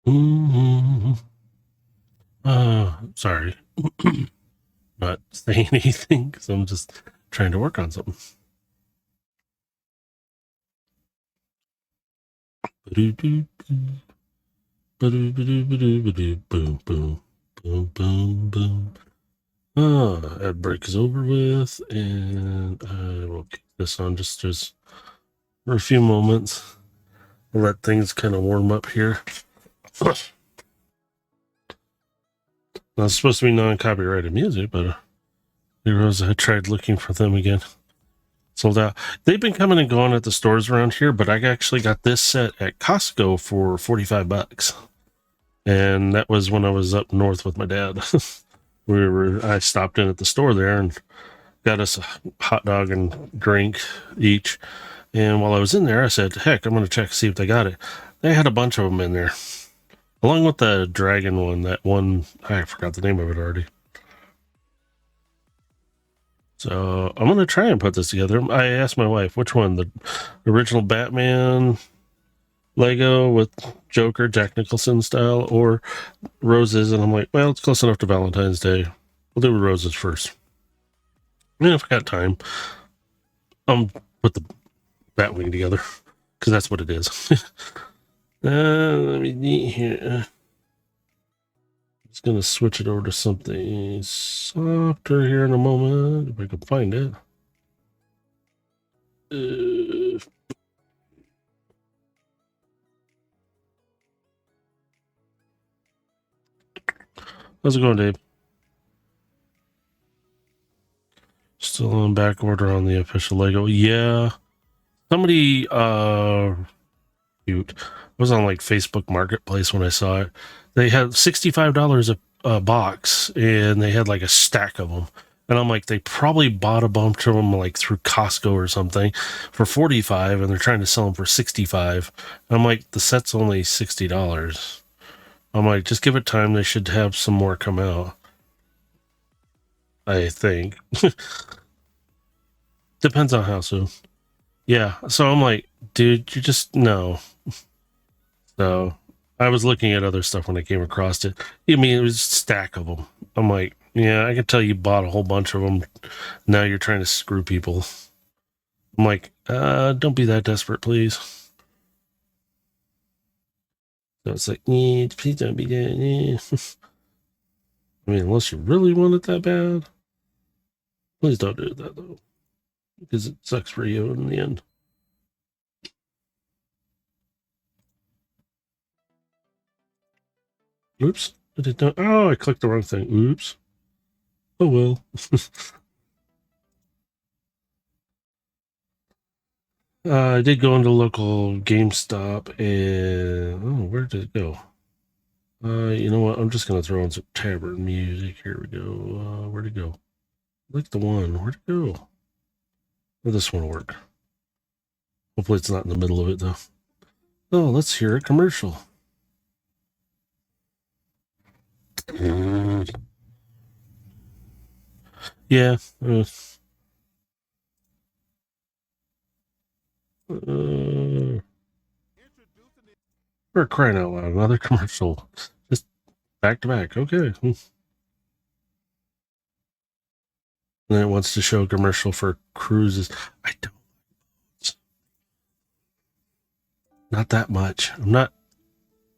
Mm-hmm. Sorry. Not saying anything because I'm just trying to work on something. Boom, boom, boom, boom, boom. Ad break is over with, and I will kick this on just for a few moments. I'll let things kind of warm up here. Now, it's supposed to be non-copyrighted music, but heroes, I tried looking for them again. Sold out. They've been coming and going at the stores around here, but I actually got this set at Costco for $45. And that was when I was up north with my dad. I stopped in at the store there and got us a hot dog and drink each. And while I was in there, I said, heck, I'm going to check, see if they got it. They had a bunch of them in there, along with the dragon one, that one, I forgot the name of it already. So I'm going to try and put this together. I asked my wife, which one? The original Batman Lego with Joker, Jack Nicholson style, or roses? And I'm like, well, it's close enough to Valentine's Day. We'll do roses first. And if I got time, put the Batwing together, because that's what it is. Let me see here. Just going to switch it over to something softer here in a moment, if I can find it. How's it going, Dave? Still on back order on the official Lego. Yeah. Somebody, cute. I was on like Facebook Marketplace when I saw it. They had $65 a box, and they had like a stack of them. And I'm like, they probably bought a bunch of them like through Costco or something for $45, and they're trying to sell them for $65. And I'm like, the set's only $60. I'm like, just give it time. They should have some more come out, I think. Depends on how soon. Yeah. So I'm like, dude, you just no. So I was looking at other stuff when I came across it. I mean, it was a stack of them. I'm like, yeah, I can tell you bought a whole bunch of them. Now you're trying to screw people. I'm like, don't be that desperate, please. So it's like, please don't be that. I mean, unless you really want it that bad, please don't do that though, because it sucks for you in the end. Oops, I did not. Oh, I clicked the wrong thing. Oops. Oh well. I did go into local GameStop, and where did it go? You know what? I'm just gonna throw on some tavern music. Here we go. Where'd it go? Like the one. Where'd it go? Oh, this one will work. Hopefully, it's not in the middle of it though. Oh, let's hear a commercial. Yeah. We're crying out loud. Another commercial. Just back to back. Okay. And then it wants to show a commercial for cruises. I don't. Not that much. I'm not a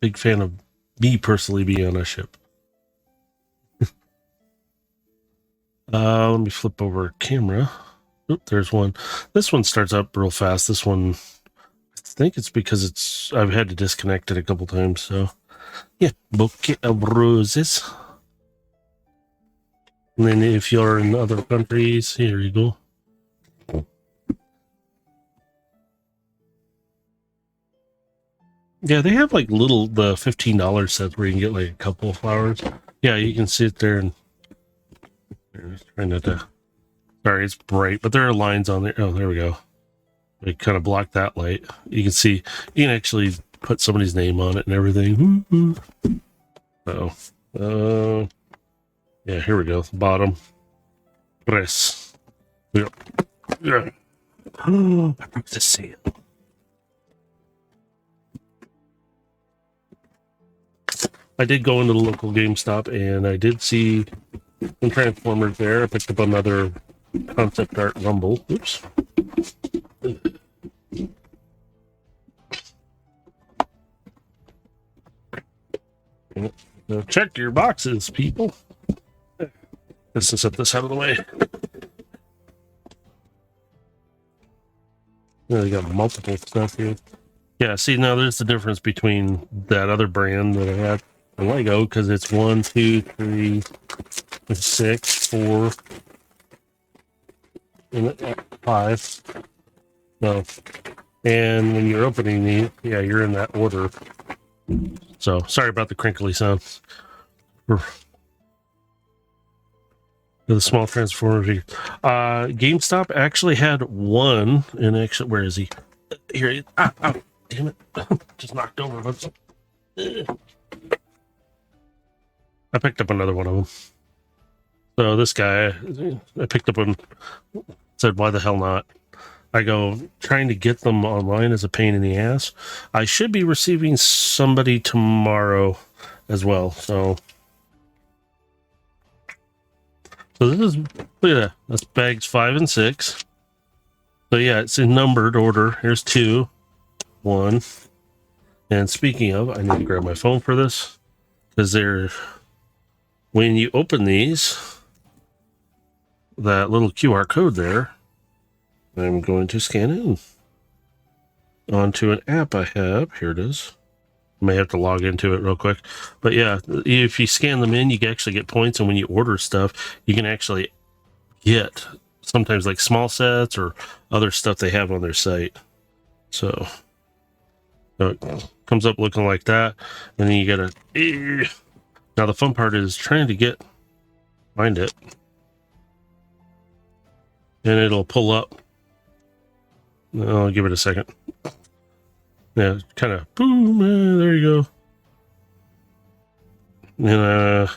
big fan of me personally being on a ship. Let me flip over a camera. Oop, there's one. This one starts up real fast. This one, I think it's because I've had to disconnect it a couple times. So, yeah, bouquet of roses. And then if you're in other countries, here you go. Yeah, they have like the $15 sets where you can get like a couple of flowers. Yeah, you can sit there and try not to. Sorry, it's bright, but there are lines on there. Oh, there we go. They kind of block that light. You can see, you can actually put somebody's name on it and everything. Oh, yeah, here we go. Bottom. Press. Yeah. Oh, I broke the seal. I did go into the local GameStop and I did see some Transformers there. I picked up another concept art Rumble. Oops. So check your boxes, people. Let's set this out of the way. They got multiple stuff here. Yeah, see, now there's the difference between that other brand that I had and Lego, because it's 1, 2, 3, 6, 4, and 5. So, and when you're opening these, yeah, you're in that order. So, sorry about the crinkly sounds. For the small Transformer. GameStop actually had one, and actually, where is he? Here, damn it. Just knocked over. I picked up another one of them. So this guy, I picked up one, said, why the hell not? I go, trying to get them online is a pain in the ass. I should be receiving somebody tomorrow as well. So this is, look at that. That's bags 5 and 6. So yeah, it's in numbered order. Here's 2, 1. And speaking of, I need to grab my phone for this, because when you open these, that little QR code there, I'm going to scan in onto an app I have. Here it is. I may have to log into it real quick. But yeah, if you scan them in, you can actually get points. And when you order stuff, you can actually get sometimes like small sets or other stuff they have on their site. So it comes up looking like that. And then you gotta, now the fun part is trying to find it. And it'll pull up. I'll give it a second. Yeah, kind of boom, there you go. And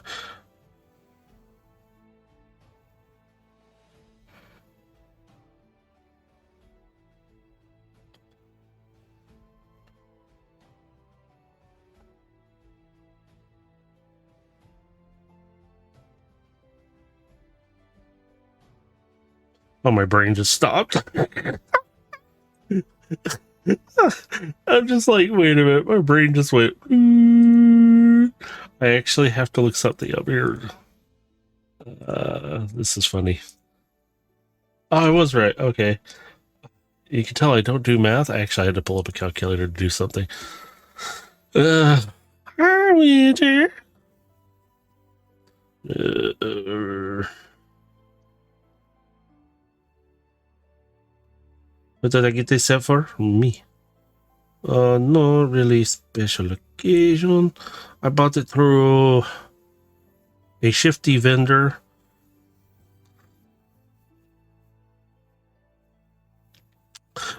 oh, my brain just stopped. I'm just like, wait a minute, my brain just went. I actually have to look something up here. This is funny. Oh, I was right. Okay. You can tell I don't do math. I actually had to pull up a calculator to do something. Hi, Winter. What did I get this set for? Me. No really special occasion. I bought it through a shifty vendor.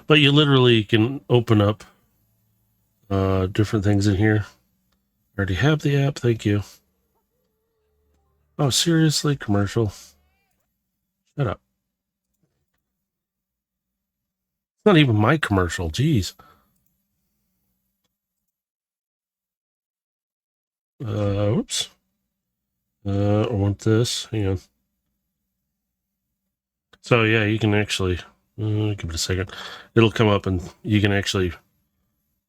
But you literally can open up different things in here. I already have the app, thank you. Oh, seriously? Commercial? Shut up. It's not even my commercial, jeez. Oops. I want this. Hang on. So yeah, you can actually give it a second. It'll come up and you can actually.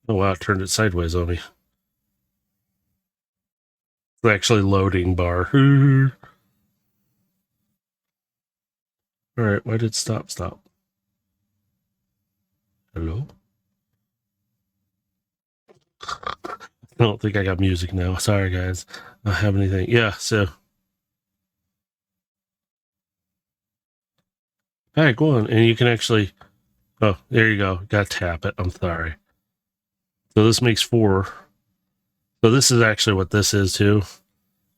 Oh wow, it turned it sideways on me. It's actually loading bar. All right, why did it stop? Hello? I don't think I got music now. Sorry, guys. I don't have anything. Yeah, so. Hey, go on. And you can actually. Oh, there you go. Got to tap it. I'm sorry. So this makes 4. So this is actually what this is too.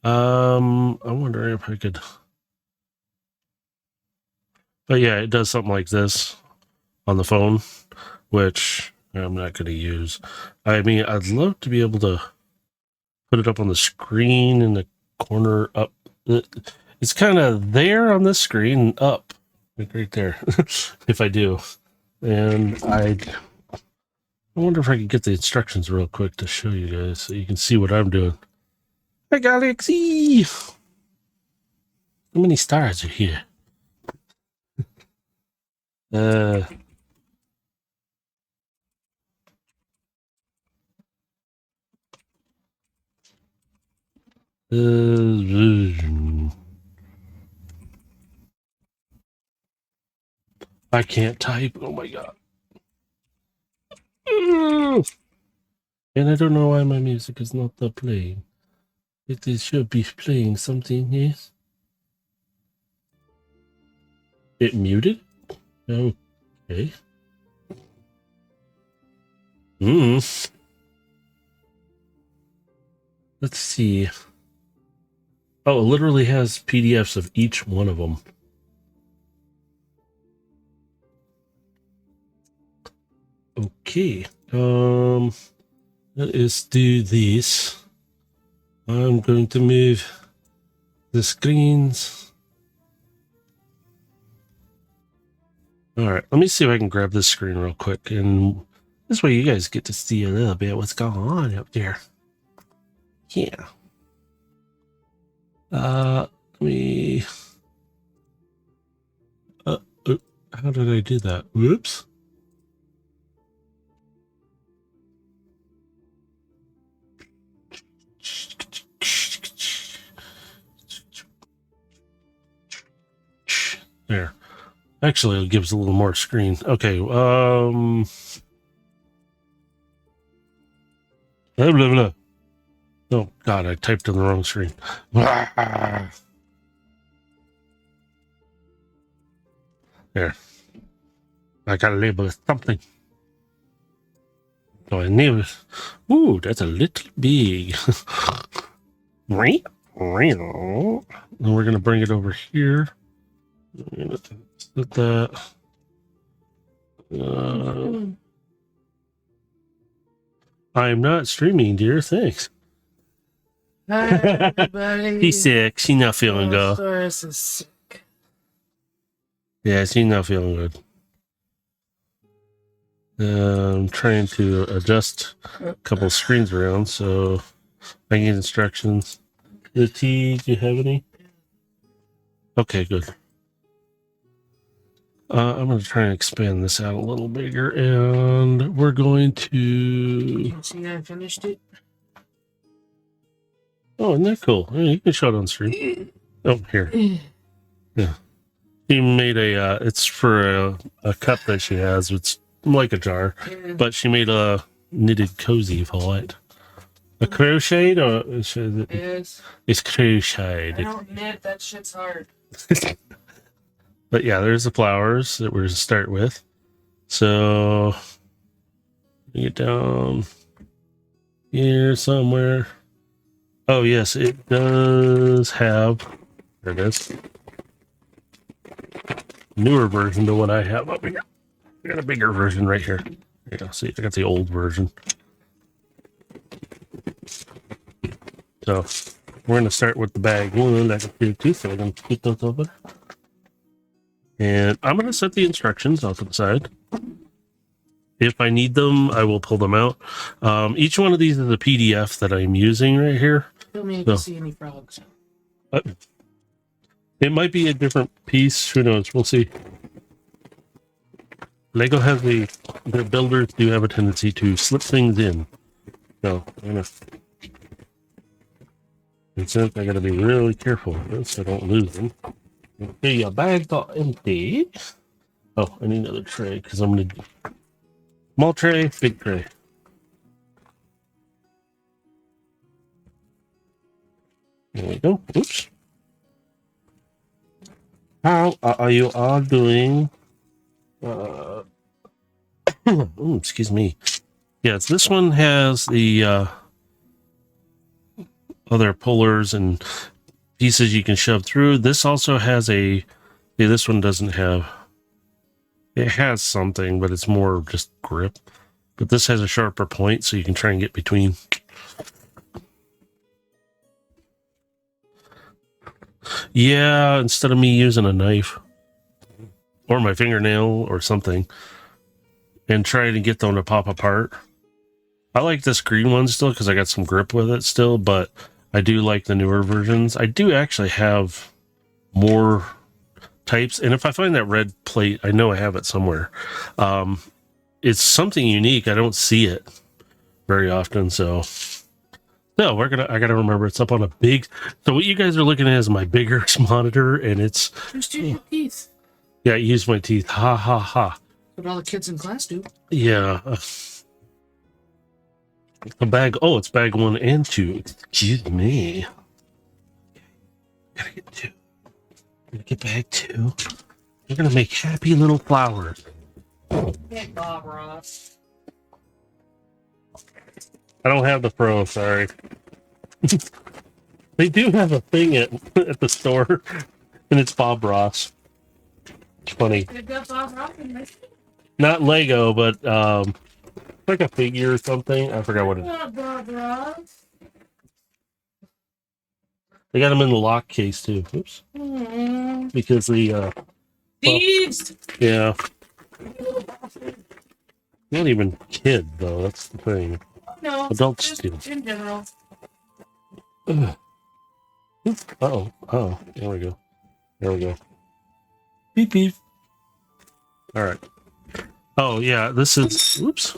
I'm wondering if I could. But yeah, it does something like this on the phone, which I'm not going to use. I mean, I'd love to be able to put it up on the screen in the corner up. It's kind of there on this screen up, like right there, if I do. And I wonder if I could get the instructions real quick to show you guys so you can see what I'm doing. Hi, Galaxy! How many stars are here? Uh, I can't type. Oh my god. And I don't know why my music is not playing. It should be playing something, yes? It muted? Okay. Let's see. Oh, it literally has PDFs of each one of them. Okay. Let's do this. I'm going to move the screens. All right, let me see if I can grab this screen real quick, and this way you guys get to see a little bit what's going on up there. Yeah. Let me. How did I do that? Whoops. There. Actually, it gives a little more screen. Okay. Blah, blah, blah. Oh God, I typed on the wrong screen. There. I gotta label it something. So I name it. Ooh, that's a little big. And we're gonna bring it over here. Set that. I'm not streaming, dear. Thanks. Hi, everybody. She's sick. She's not feeling good. Doris is sick. Yeah, she's not feeling good. I'm trying to adjust a couple of screens around, so I get instructions. The T, do you have any? Okay, good. I'm going to try and expand this out a little bigger, and we're going to... You can see I finished it. Oh, isn't that cool? Yeah, you can show it on screen. Oh, here. Yeah. She made it's for a cup that she has. It's like a jar, but she made a knitted cozy for it. A crocheted or is it? Yes. It's crocheted. I don't knit. That shit's hard. But yeah, there's the flowers that we're going to start with. So, get down here somewhere. Oh, yes, it does have, there it is, newer version to what I have up here. I got a bigger version right here. There you go. See, I got the old version. So, we're going to start with the bag one. That's a two, so we're going to keep those open. And I'm going to set the instructions off to the side. If I need them, I will pull them out. Each one of these is a PDF that I'm using right here. Tell me if you see any frogs. It might be a different piece. Who knows? We'll see. Lego has the builders do have a tendency to slip things in. So, and since I got to be really careful with this so I don't lose them. Okay, your bag got empty. Oh, I need another tray because I'm going to... Small tray, big tray. There we go. Oops. How are you all doing? Excuse me. Yes, this one has the other pullers and pieces you can shove through. This also has a... Yeah, this one doesn't have... It has something, but it's more just grip. But this has a sharper point, so you can try and get between. Yeah, instead of me using a knife or my fingernail or something and trying to get them to pop apart. I like this green one still because I got some grip with it still, but I do like the newer versions. I do actually have more types, and if I find that red plate, I know I have it somewhere. It's something unique. I don't see it very often, so no, I gotta remember it's up on a big. So what you guys are looking at is my bigger monitor, and it's Just use your teeth. yeah. I use my teeth. Ha ha ha. What all the kids in class do. Yeah. A bag. Oh, it's bag 1 and 2. Excuse me. Gotta get 2. Gotta get bag 2. We're gonna make happy little flowers. Hey, Bob Ross. I don't have the Pro. Sorry. They do have a thing at the store, and it's Bob Ross. It's funny. They've got Bob Ross in this. Not Lego, but like a figure or something. I forgot what it is. Not Bob Ross. They got them in the lock case too. Oops. Because the Thieves! yeah. Not even kid though. That's the thing. No, Adults just do. in general. Oh, there we go. There we go. Beep beep. All right. Oh yeah, this is. Oops.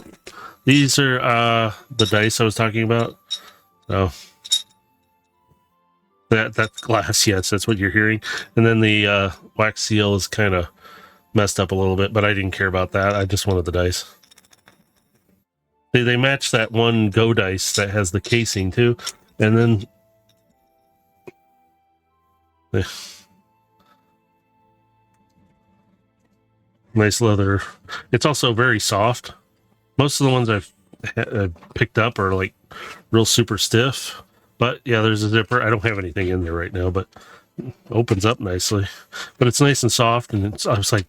These are the dice I was talking about. So that's glass. Yes, that's what you're hearing. And then the wax seal is kind of messed up a little bit, but I didn't care about that. I just wanted the dice. They match that one Go dice that has the casing too, and then. Nice leather. It's also very soft. Most of the ones I've picked up are like real super stiff. But yeah, there's a zipper. I don't have anything in there right now, but it opens up nicely. But it's nice and soft, and I was like,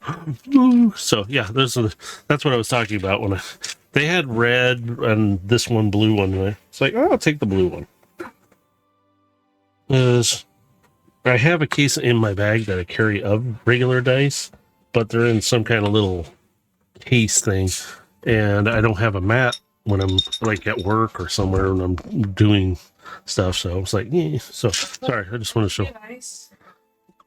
ooh. So yeah, that's what I was talking about when they had red and this one blue one. And it's like, oh, I'll take the blue one. I have a case in my bag that I carry of regular dice, but they're in some kind of little case thing, and I don't have a mat when I'm like at work or somewhere when I'm doing stuff. So I was like, yeah. So sorry, I just want to show. Get ice.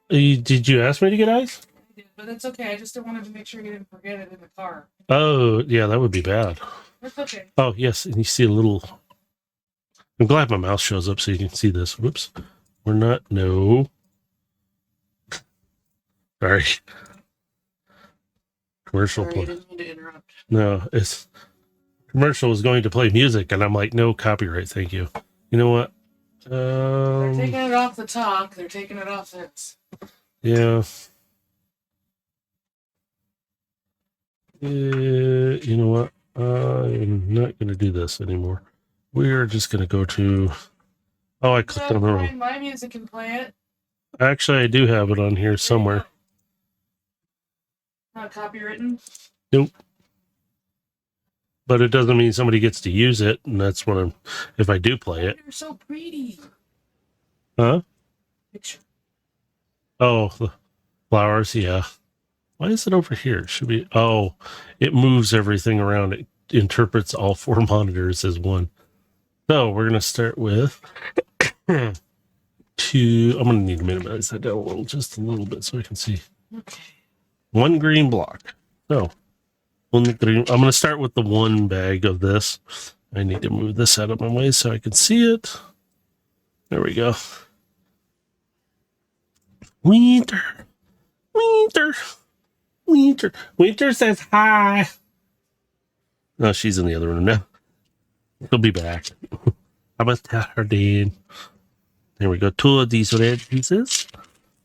Did you ask me to get ice? I did, but that's okay. I just wanted to make sure you didn't forget it in the car. Oh yeah, that would be bad. That's okay. Oh yes, and you see a little. I'm glad my mouse shows up so you can see this. Whoops, we're not. No. Sorry. Commercial Sorry, play. I didn't mean to interrupt. No, it's commercial was going to play music, and I'm like, no copyright, thank you. You know what? They're taking it off the talk. They're taking it off this. Yeah. You know what? I'm not going to do this anymore. We're just going to go to. Oh, I clicked on the wrong. Find my music and play it. Actually, I do have it on here somewhere. Not copywritten. Nope. But it doesn't mean somebody gets to use it, and that's what I'm. If I do play it. You're so pretty. Huh? Picture. Oh, the flowers. Yeah. Why is it over here? It should be. Oh, it moves everything around. It interprets all 4 monitors as one. So we're gonna start with 2. I'm gonna need to minimize that down a little, just a little bit, so I can see. Okay. 1 green block. So 1 green. I'm gonna start with the 1 bag of this. I need to move this out of my way so I can see it. There we go. Winter. Winter says hi. No, she's in the other room now. She'll be back. I must tell her, Dean. There we go. 2 of these red pieces.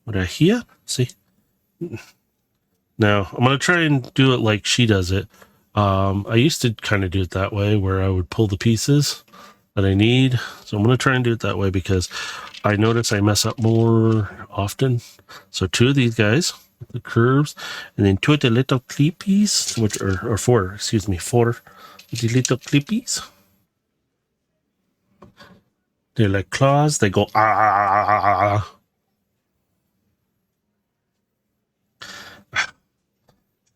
What are here? See? Now, I'm going to try and do it like she does it. I used to kind of do it that way where I would pull the pieces that I need. So I'm going to try and do it that way because I notice I mess up more often. So 2 of these guys, the curves, and then 2 of the little clippies, which are 4, excuse me, 4 of the little clippies. They're like claws. They go, ah.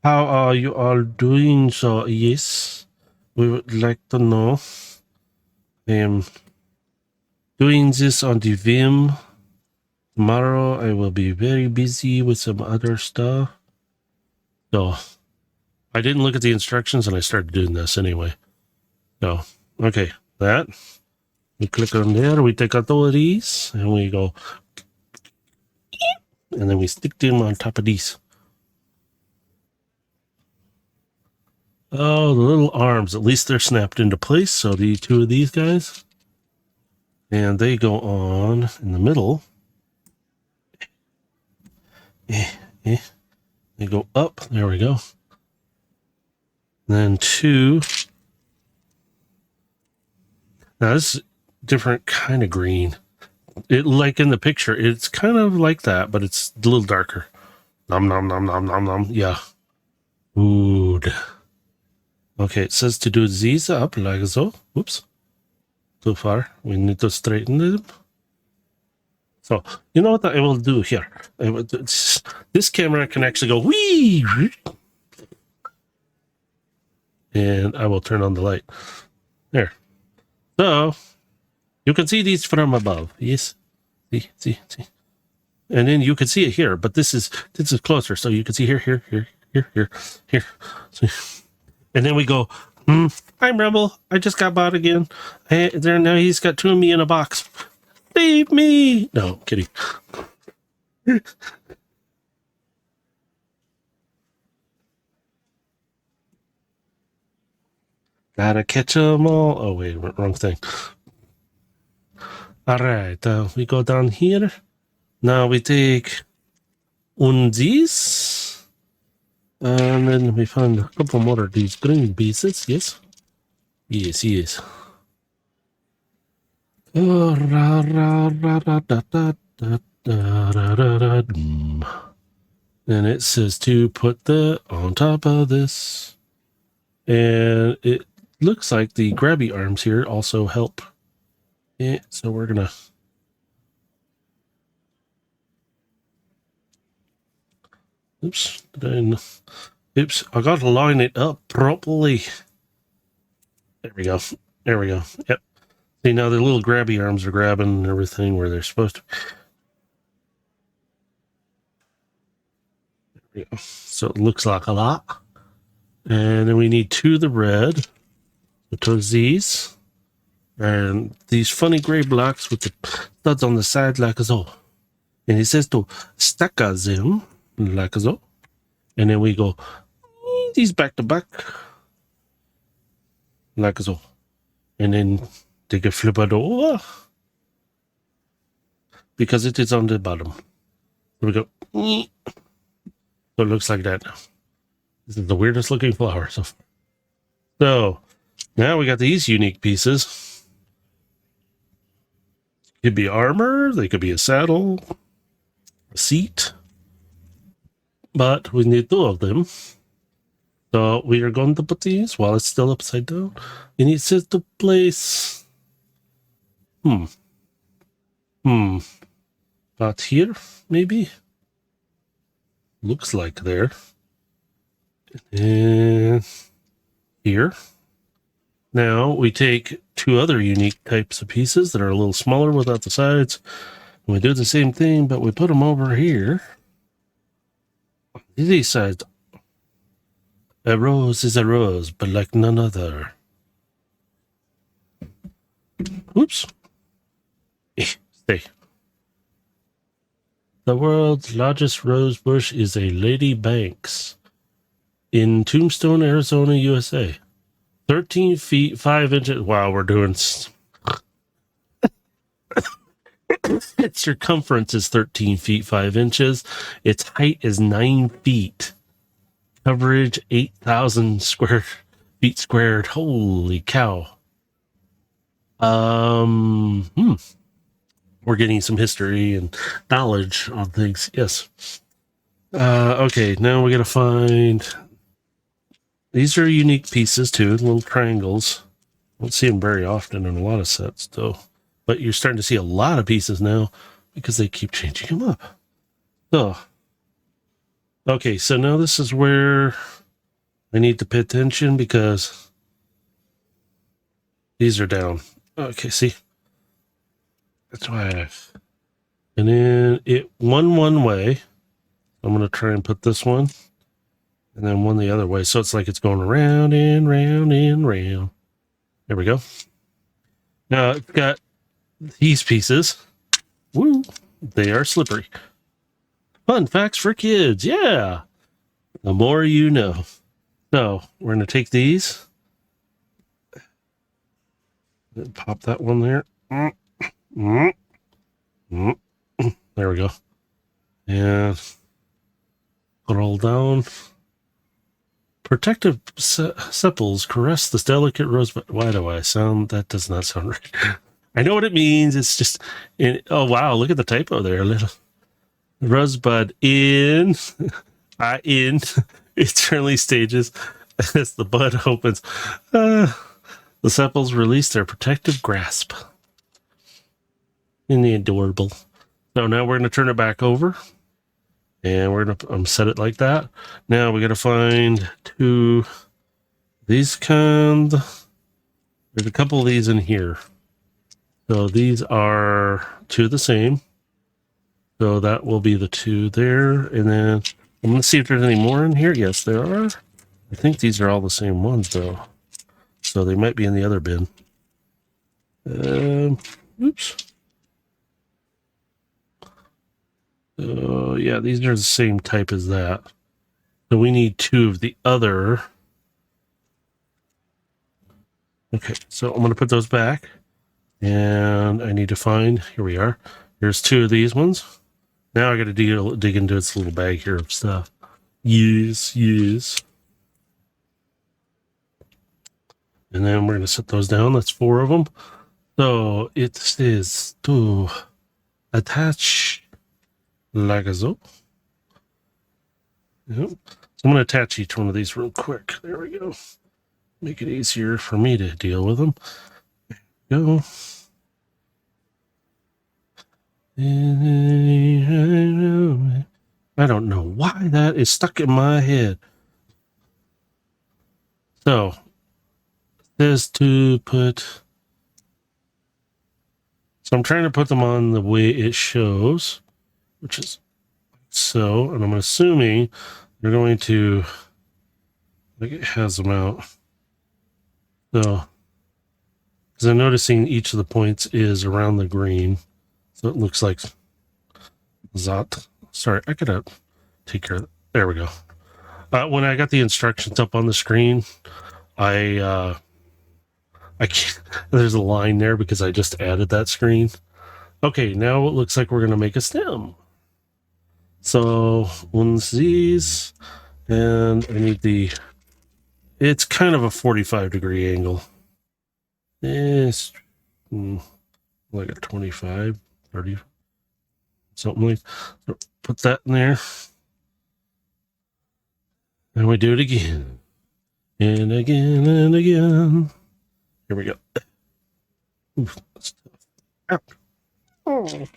How are you all doing? So, yes, we would like to know. doing this on the Vim. Tomorrow I will be very busy with some other stuff. So I didn't look at the instructions and I started doing this anyway. So, okay, that. We click on there, we take out all of these, and we go, and then we stick them on top of these. Oh, the little arms, at least they're snapped into place. So the two of these guys, and they go on in the middle. They go up. There we go. Then two. Now this is different kind of green. It, like in the picture, it's kind of like that, but it's a little darker. Nom nom nom nom nom nom. Yeah. Good. Okay, it says to do these up like so. Oops. Too far. We need to straighten them. So, you know what I will do here? This camera can actually go wee, and I will turn on the light. There. So, you can see these from above. Yes. See. And then you can see it here, but this is closer. So you can see here. So, and then we go, I'm Rebel. I just got bought again. There now he's got two of me in a box. Save me! No, kidding. Gotta catch them all. Oh, wait, wrong thing. All right, we go down here. Now we take these. And then we find a couple more of these green pieces. Yes. And it says to put that on top of this. And it looks like the grabby arms here also help. Yeah, so we're gonna. Oops, I gotta line it up properly. There we go. Yep. See, now the little grabby arms are grabbing everything where they're supposed to. There we go. So it looks like a lot. And then we need two of the red, towards these. And these funny gray blocks with the studs on the side like so. And it says to stack them like so. And then we go these back to back like so. And then they can flip it over because it is on the bottom. Here we go. So it looks like that now. This is the weirdest looking flower. So now we got these unique pieces. Could be armor, they could be a saddle, a seat, but we need two of them. So we are going to put these while it's still upside down. And it says to place. About here, maybe? Looks like there. And here. Now we take two other unique types of pieces that are a little smaller without the sides. And we do the same thing, but we put them over here. These sides. A rose is a rose, but like none other. Oops. Stay. The world's largest rose bush is a Lady Banks in Tombstone, Arizona, USA. 13 feet, 5 inches. Wow, we're doing... Its circumference is 13 feet, 5 inches. Its height is 9 feet. Coverage, 8,000 feet squared. Holy cow. We're getting some history and knowledge on things. Yes. Okay, now we gotta find... These are unique pieces too, little triangles. Don't see them very often in a lot of sets though. But you're starting to see a lot of pieces now because they keep changing them up. So, okay, so now this is where I need to pay attention because these are down. Okay, see? That's why and then it one way. I'm going to try and put this one and then one the other way. So it's like it's going round and round and round. There we go. Now it's got these pieces. Woo! They are slippery. Fun facts for kids. Yeah. The more you know. So we're going to take these. Pop that one there. There we go. And put it all down. Protective sepals caress this delicate rosebud. Why do I sound? That does not sound right. I know what it means. It's just. Oh wow! Look at the typo there. A little rosebud in its early stages as the bud opens. The sepals release their protective grasp. Isn't it adorable? So now we're going to turn it back over. And we're going to set it like that. Now we got to find two. These kind. There's a couple of these in here. So these are two the same. So that will be the two there. And then I'm going to see if there's any more in here. Yes, there are. I think these are all the same ones, though. So they might be in the other bin. Oops. Yeah, these are the same type as that. So we need two of the other. Okay, so I'm going to put those back. And I need to find, here we are. Here's two of these ones. Now I got to dig into its little bag here of stuff. Yes. And then we're going to set those down. That's four of them. So it says to attach Lagazo. Yep. So I'm going to attach each one of these real quick. There we go. Make it easier for me to deal with them. Go. I don't know why that is stuck in my head. So, it says to put. So I'm trying to put them on the way it shows, which is so, and I'm assuming they're going to, like it has them out. So, because I'm noticing each of the points is around the green. So it looks like Zot. Sorry, I gotta take care of that. There we go. When I got the instructions up on the screen, I can't, there's a line there because I just added that screen. Okay, now it looks like we're gonna make a stem. So one's these, and I need it's kind of a 45-degree angle. It's like a 25, 30, something like that. So put that in there. And we do it again. And again and again. Here we go. Oof, that's tough. Oh.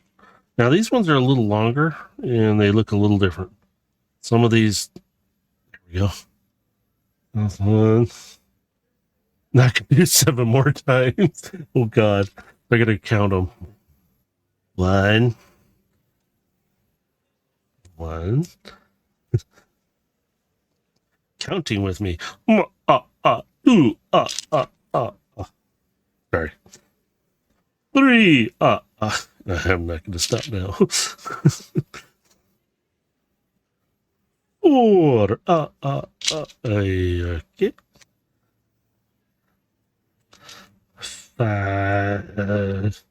Now these ones are a little longer and they look a little different. Some of these, there we go. That's one. Not gonna do 7 more times. Oh God, I gotta count them. One. Counting with me. Sorry. 3. I'm not going to stop now. 4. Okay. 5.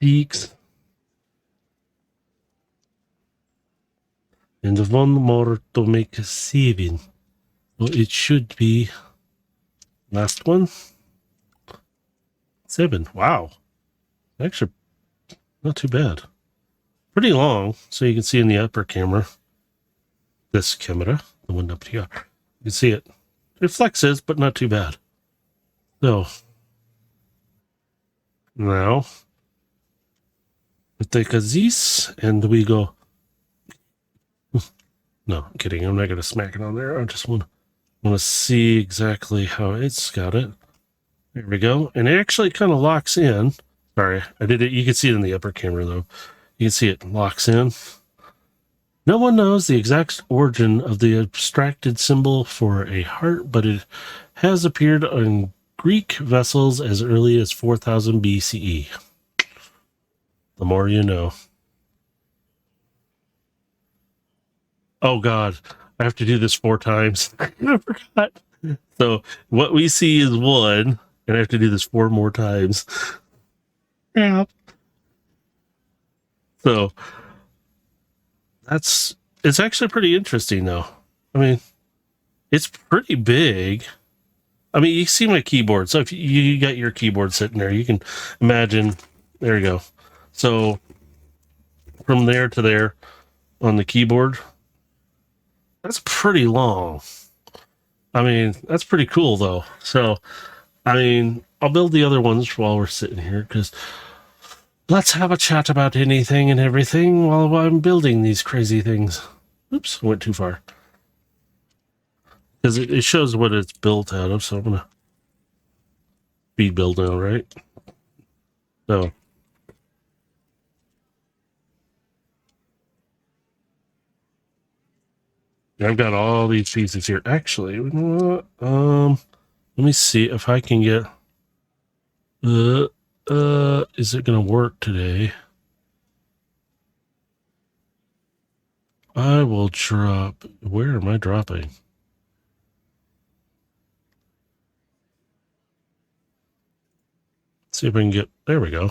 6. And one more to make 7. So it should be last one. 7. Wow. Actually, not too bad. Pretty long, so you can see in the upper camera. This camera, the one up here. You can see it. It flexes, but not too bad. So, now, we take a this, and we go. No, I'm kidding. I'm not going to smack it on there. I just want to see exactly how it's got it. There we go. And it actually kind of locks in. Sorry, I did it. You can see it in the upper camera, though. You can see it locks in. No one knows the exact origin of the abstracted symbol for a heart, but it has appeared on Greek vessels as early as 4000 BCE. The more you know. Oh, God. I have to do this 4 times. I forgot. So what we see is 1, and I have to do this 4 more times. Yeah. So it's actually pretty interesting, though. I mean, it's pretty big. I mean, you see my keyboard. So if you got your keyboard sitting there, you can imagine. There you go. So from there to there on the keyboard, that's pretty long. I mean, that's pretty cool, though. So, I mean, I'll build the other ones while we're sitting here, because let's have a chat about anything and everything while I'm building these crazy things. Oops, I went too far. Because it shows what it's built out of, so I'm going to speed build now, right? So, I've got all these pieces here. Actually, you know what? Let me see if I can get... is it going to work today? I will drop... Where am I dropping? See if I can get... There we go.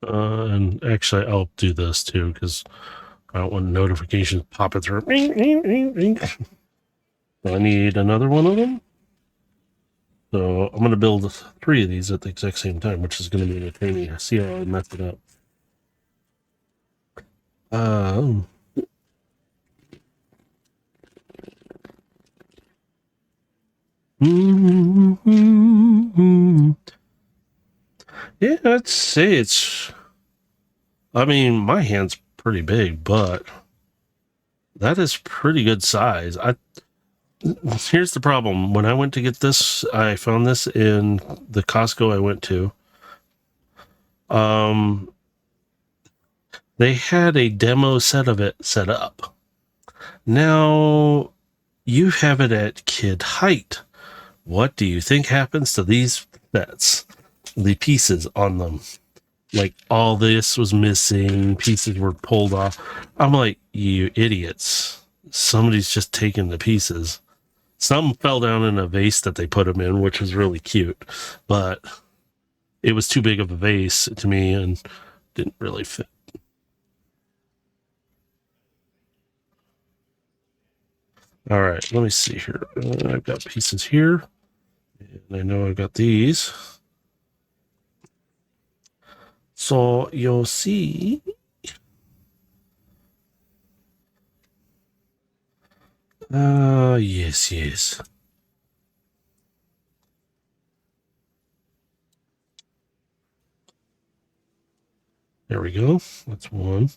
And actually, I'll do this too, because I don't want notifications popping through. I need another one of them. So I'm going to build 3 of these at the exact same time, which is going to be entertaining. See how I messed it up. Yeah, I'd say it's... I mean, my hand's pretty big, but that is pretty good size. Here's the problem. When I went to get this, I found this in the Costco I went to. They had a demo set of it set up. Now, you have it at kid height. What do you think happens to these sets? The pieces on them. Like, all this was missing. Pieces were pulled off. I'm like, you idiots. Somebody's just taking the pieces. Some fell down in a vase that they put them in, which was really cute. But it was too big of a vase to me and didn't really fit. All right, let me see here. I've got pieces here. And I know I've got these. So you'll see. Yes. There we go. That's one.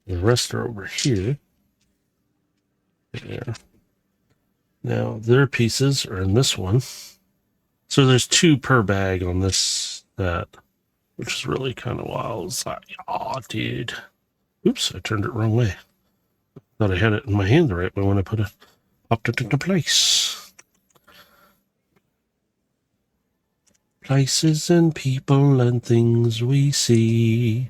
The rest are over here. There. Now, their pieces are in this one. So there's 2 per bag on this set, which is really kind of wild. It's like, oh, dude. Oops, I turned it wrong way. Thought I had it in my hand the right way when I popped it into place. Places and people and things we see,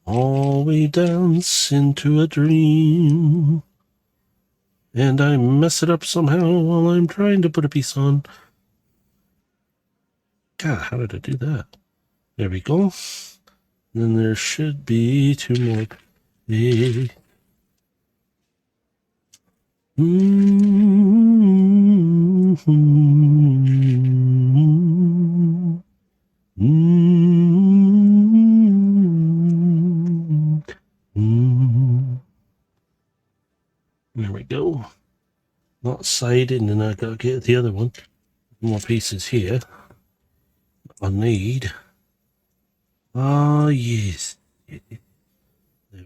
all we dance into a dream. And I mess it up somehow while I'm trying to put a piece on. God, how did I do that? There we go. And then there should be 2 more. There we go. Not sided, and then I gotta get the other one. More pieces here. I need. Yes. There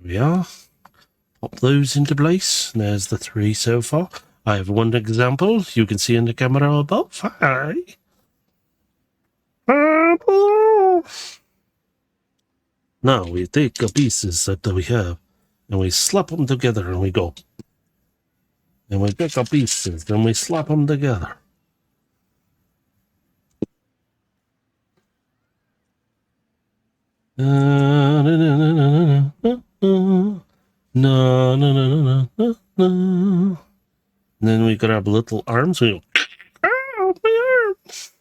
we are. Pop those into place. There's the 3 so far. I have one example you can see in the camera above. Hi. Now we take the pieces that we have and we slap them together and we go. And we pick up pieces and we slap them together. No, no, no, no, no, no, no, no, no, no. Then we grab little arms. We go, ow, my arms.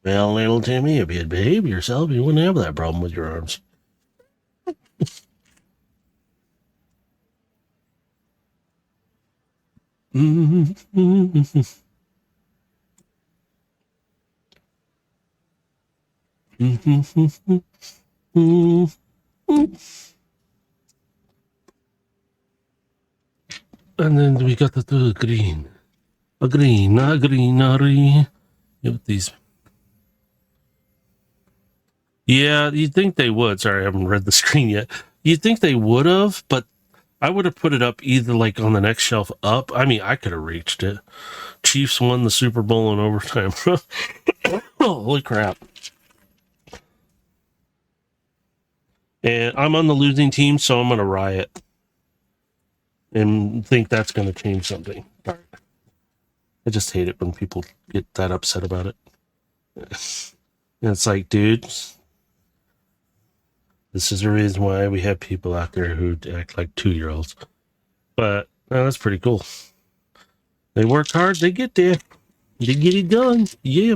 Well, little Timmy, if you'd behave yourself, you wouldn't have that problem with your arms. And then we got the green. A greenery. With these. Yeah, you'd think they would. Sorry, I haven't read the screen yet. You'd think they would have, but I would have put it up either like on the next shelf up. I mean, I could have reached it. Chiefs won the Super Bowl in overtime. Holy crap. And I'm on the losing team, so I'm going to riot and think that's going to change something. I just hate it when people get that upset about it. And it's like, dude, this is the reason why we have people out there who act like 2-year-olds. But that's pretty cool. They work hard, they get there. They get it done. Yeah.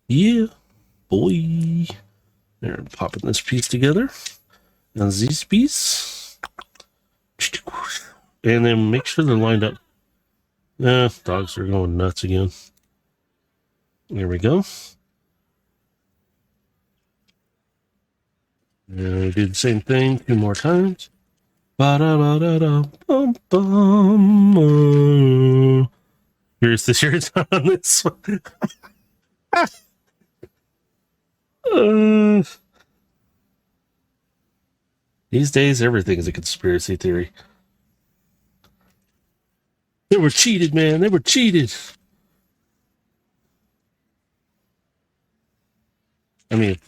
Yeah. Boy. They're popping this piece together. And this piece. And then make sure they're lined up. Dogs are going nuts again. There we go. And we do the same thing 2 more times. Ba-da-ba-da-da-bum-bum. Here's the shirts on this one. These days, everything is a conspiracy theory. They were cheated, man. They were cheated. I mean,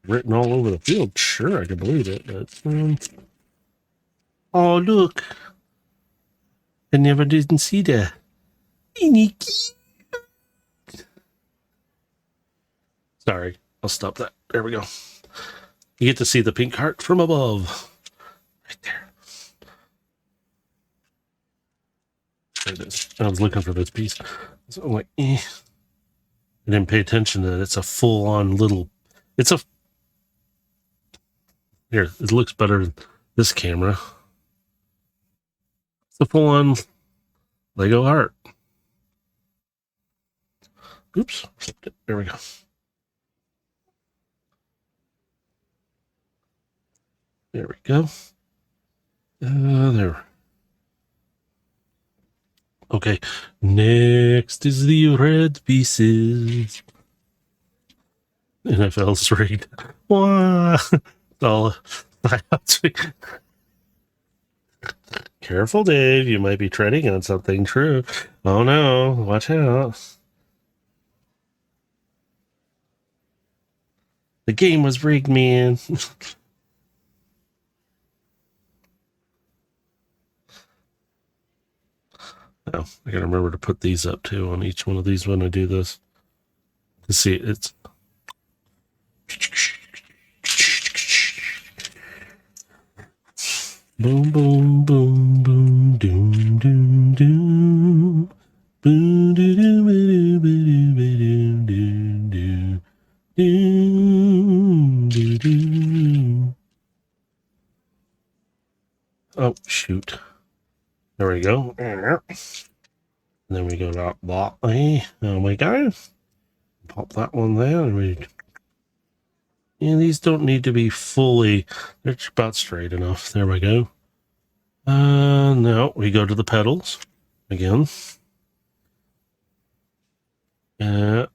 written all over the field. Sure, I can believe it. But oh, look. I never didn't see that. Nikki. Sorry, I'll stop that. There we go. You get to see the pink heart from above. Right there. There it is. I was looking for this piece. So I'm like, I didn't pay attention that it's a full-on little... It's a... Here, it looks better in this camera. It's a full-on Lego heart. Oops. There we go. There we go. There. Okay. Next is the red pieces. NFL's rigged. Wow. All Careful, Dave. You might be treading on something true. Oh no. Watch out. The game was rigged, man. Oh, I gotta remember to put these up too on each one of these when I do this. To see it's boom boom boom boom doom doom doom boom doo doo doo doo doo doo doo doo. Oh shoot. There we go. And then we go that way. Oh my god. Pop that one there. And these don't need to be fully, they're about straight enough. There we go. Now we go to the pedals again. Okay.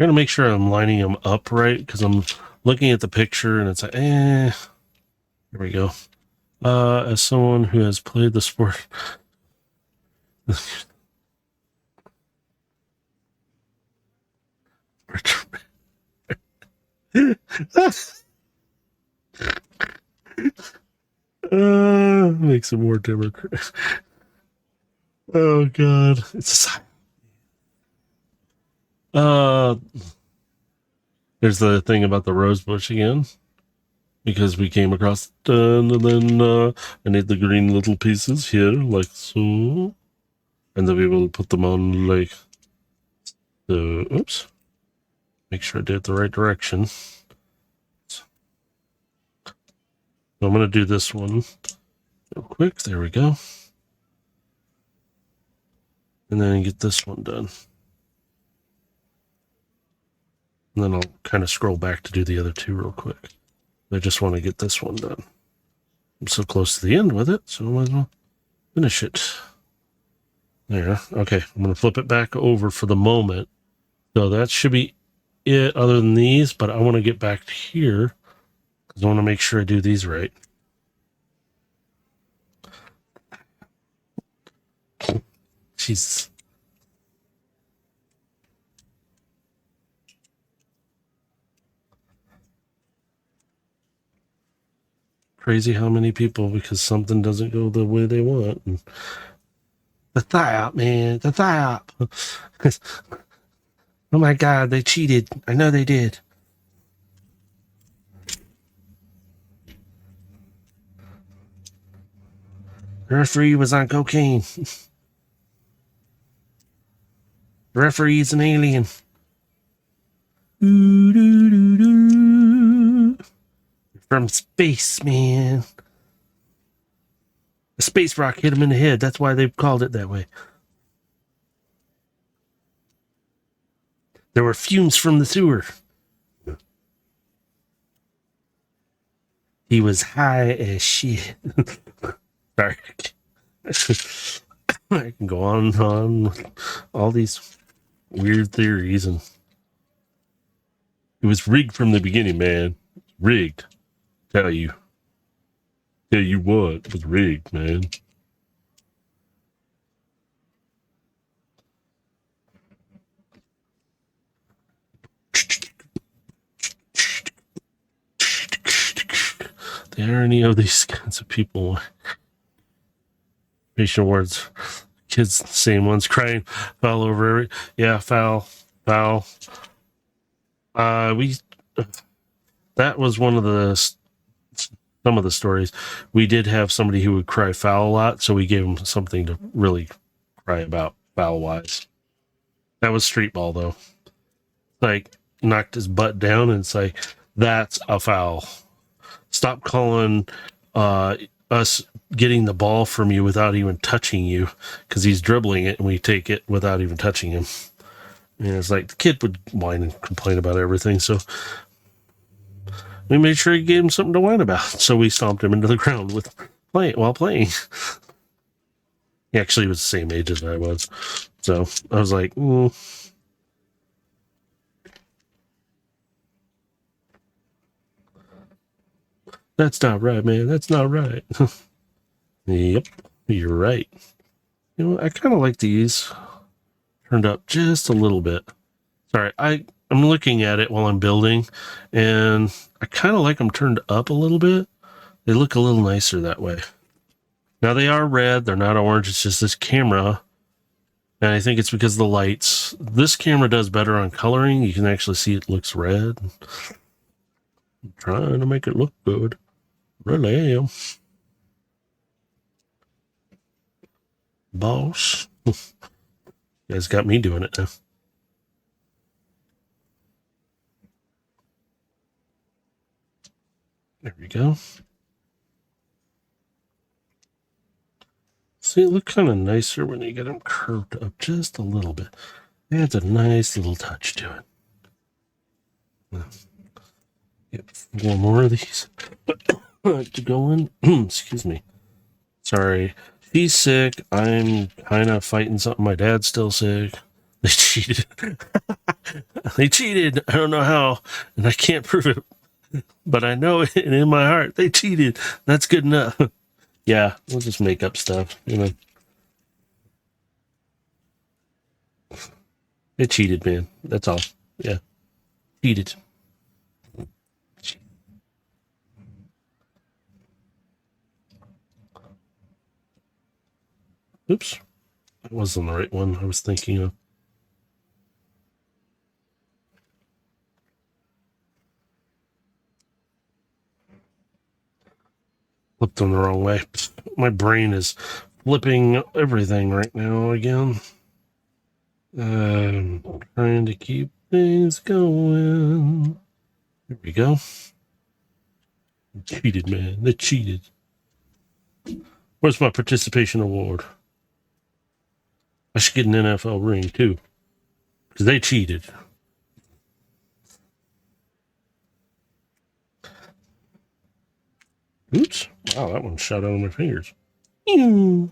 gotta make sure I'm lining them up right because I'm looking at the picture and it's like, Here we go. As someone who has played the sport. Makes it more democratic. Oh god, it's there's the thing about the rose bush again because we came across it, and then I need the green little pieces here like so, and then we will put them on like the. Oops, make sure I did it the right direction. So I'm gonna do this one real quick. There we go. And then get this one done. And then I'll kind of scroll back to do the other two real quick. I just want to get this one done. I'm so close to the end with it, so I might as well finish it. There. Okay, I'm going to flip it back over for the moment. So that should be it other than these, but I want to get back to here because I want to make sure I do these right. Jesus. Crazy how many people, because something doesn't go the way they want. And the thigh up, man. The thigh up. Oh my god, they cheated. I know they did. The referee was on cocaine. The referee's an alien. From space, man. A space rock hit him in the head. That's why they've called it that way. There were fumes from the sewer. He was high as shit. Sorry. I can go on and on with all these weird theories, and it was rigged from the beginning, man. Rigged. Tell you what, it was rigged, man. The irony of these kinds of people. Patient words. Kids, same ones, crying, foul over. Yeah, foul. That was one of some of the stories. We did have somebody who would cry foul a lot, so we gave him something to really cry about foul wise. That was street ball though. Like knocked his butt down, and it's like that's a foul. Stop calling us getting the ball from you without even touching you, because he's dribbling it and we take it without even touching him. And it's like the kid would whine and complain about everything, so we made sure he gave him something to whine about. So we stomped him into the ground while playing. He actually was the same age as I was, so I was like, that's not right, man. That's not right. Yep, you're right. You know, I kind of like these turned up just a little bit. Sorry, I'm looking at it while I'm building, and I kind of like them turned up a little bit. They look a little nicer that way. Now they are red. They're not orange. It's just this camera, and I think it's because of the lights. This camera does better on coloring. You can actually see it looks red. I'm trying to make it look good. Really am. Boss. You guys got me doing it now. There we go. See, it look kind of nicer when you get them curved up just a little bit. Adds a nice little touch to it. Get 4 more of these to go in. Excuse me. Sorry. She's sick. I'm kind of fighting something. My dad's still sick. They cheated. They cheated. I don't know how, and I can't prove it, but I know it in my heart they cheated. That's good enough. Yeah, we'll just make up stuff, you know. They cheated, man. That's all. Yeah, cheated. Oops, that wasn't the right one I was thinking of. Flipped them the wrong way. My brain is flipping everything right now again. I'm trying to keep things going. There we go. Cheated, man. They cheated. Where's my participation award? I should get an NFL ring too, because they cheated. Oops! Wow, that one shot out of my fingers. Ew.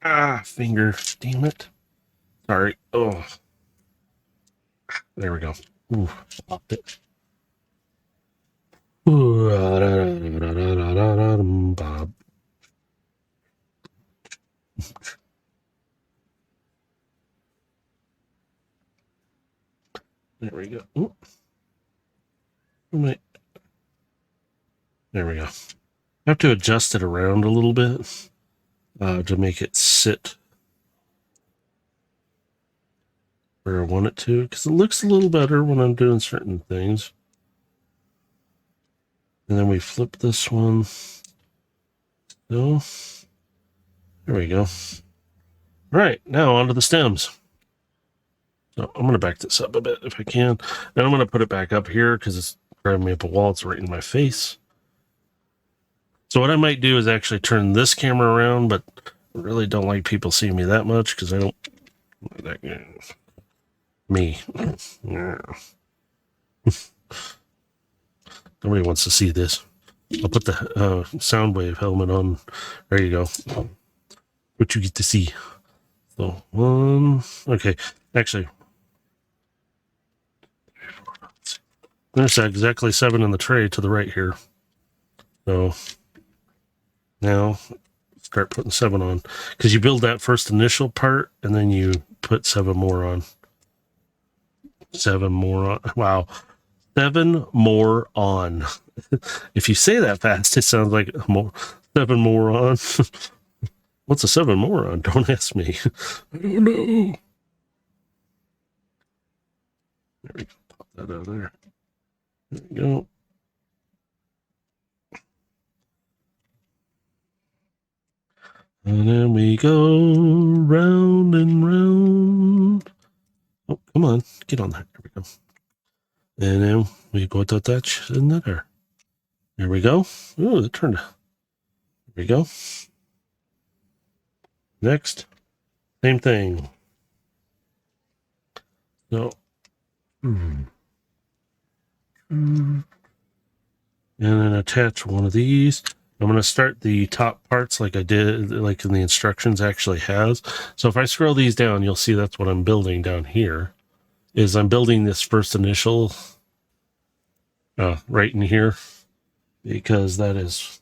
Ah, finger. Damn it. Sorry. Oh, there we go. Ooh, popped it. Ooh, Bob. There we go. Ooh. There we go. I have to adjust it around a little bit to make it sit where I want it to, because it looks a little better when I'm doing certain things. And then we flip this one. So, there we go. All right, now onto the stems. So I'm going to back this up a bit if I can. Then I'm going to put it back up here because it's driving me up a wall. It's right in my face. So what I might do is actually turn this camera around, but I really don't like people seeing me that much because I don't... Me. Nobody wants to see this. I'll put the Soundwave helmet on. There you go. What you get to see. So, okay. Actually, there's exactly 7 in the tray to the right here. So, now, start putting 7 on. Because you build that first initial part, and then you put 7 more on. 7 more on. Wow. 7 more on. If you say that fast, it sounds like 7 more on. What's a 7 more on? Don't ask me. I don't know. There we go. Pop that out there. There we go. And then we go round and round. Oh, come on. Get on that. There we go. And then we go to touch another. There we go. Oh, it turned. There we go. Next. Same thing. So. And then attach one of these. I'm going to start the top parts like I did, like in the instructions actually has. So if I scroll these down, you'll see that's what I'm building down here. Is I'm building this first initial right in here because that is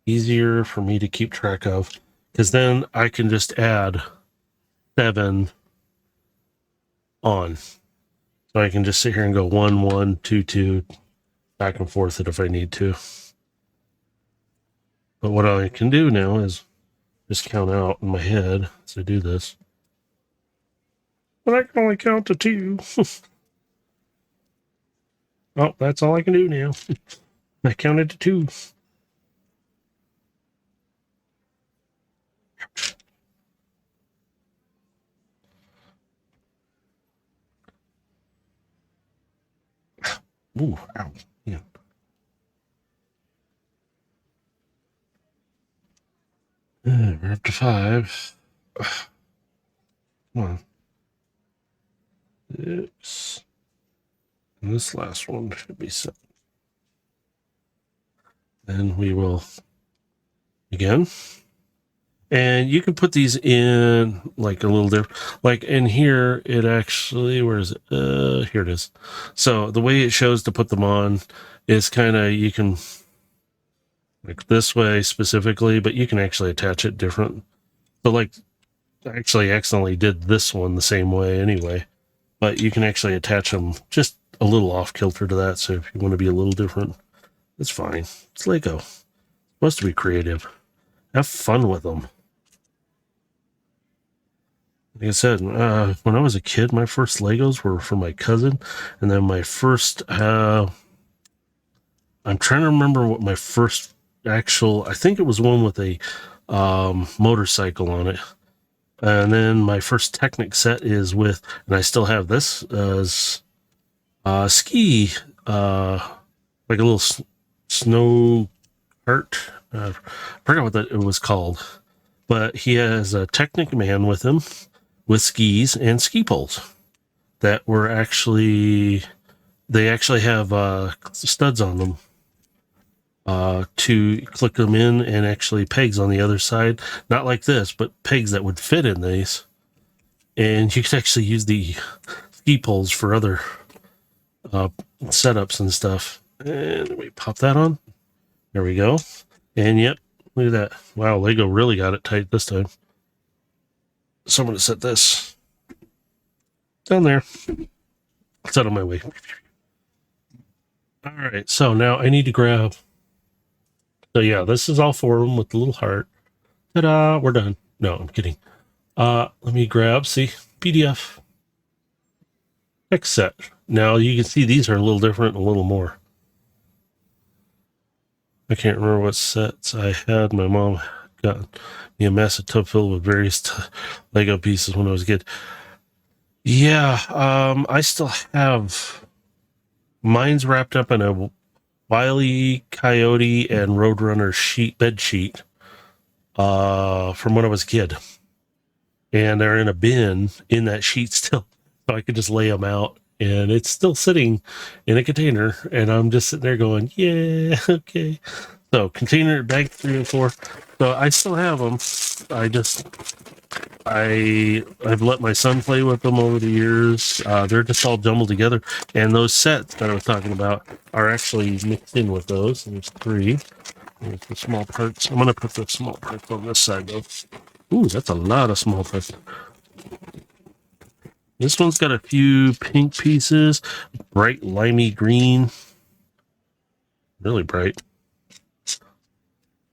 easier for me to keep track of. Because then I can just add 7 on. So I can just sit here and go 1, 1, 2, 2, back and forth it if I need to. But what I can do now is just count out in my head as I do this. But I can only count to 2. Oh, that's all I can do now. I counted to 2. Ooh, ow. Yeah. We're up to 5. Come on. 6. And this last one should be 7. Then we will again And you can put these in like a little different, like in here, it actually, where is it? Here it is. So the way it shows to put them on is kind of, you can like this way specifically, but you can actually attach it different. So like, I actually accidentally did this one the same way anyway, but you can actually attach them just a little off kilter to that. So if you want to be a little different, it's fine. It's Lego. It's supposed to be creative. Have fun with them. Like I said, when I was a kid, my first Legos were from my cousin, and then my first, I'm trying to remember what my first actual, I think it was one with a motorcycle on it. And then my first Technic set is with, and I still have this, as ski, like a little snow cart. I forgot what that it was called. But he has a Technic man with him with skis and ski poles that were actually, they actually have studs on them to click them in, and actually pegs on the other side. Not like this, but pegs that would fit in these. And you could actually use the ski poles for other setups and stuff. And we pop that on. There we go. And yep, look at that. Wow, Lego really got it tight this time. So I'm going to set this down there. It's out of my way. All right, so now I need to grab. So yeah, this is all for them with the little heart. Ta-da! We're done. No, I'm kidding. Let me grab. See, PDF. Next set. Now you can see these are a little different, a little more. I can't remember what sets I had. My mom got me a massive tub filled with various Lego pieces when I was a kid. Yeah, I still have mine's wrapped up in a Wile E. Coyote and Roadrunner bed sheet from when I was a kid, and they're in a bin in that sheet still, so I could just lay them out, and it's still sitting in a container, and I'm just sitting there going, yeah, okay. So container bag 3 and 4. So I still have them. I've let my son play with them over the years. They're just all jumbled together, and those sets that I was talking about are actually mixed in with those. There's 3. There's the small parts. I'm gonna put the small parts on this side though. Ooh, that's a lot of small parts. This one's got a few pink pieces, bright limey green, really bright.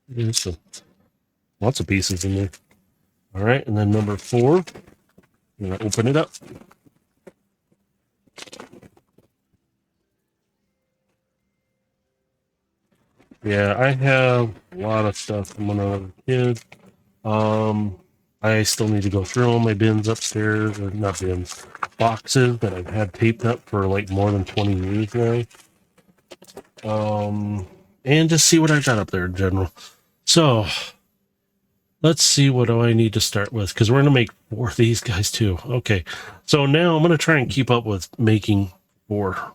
There's lots of pieces in there. All right, and then number 4, I'm gonna open it up. Yeah, I have a lot of stuff from when I was a kid. I still need to go through all my bins upstairs, or not bins, boxes that I've had taped up for like more than 20 years now. And just see what I got up there in general. So let's see, what do I need to start with? Because we're going to make 4 of these guys too. Okay, so now I'm going to try and keep up with making 4.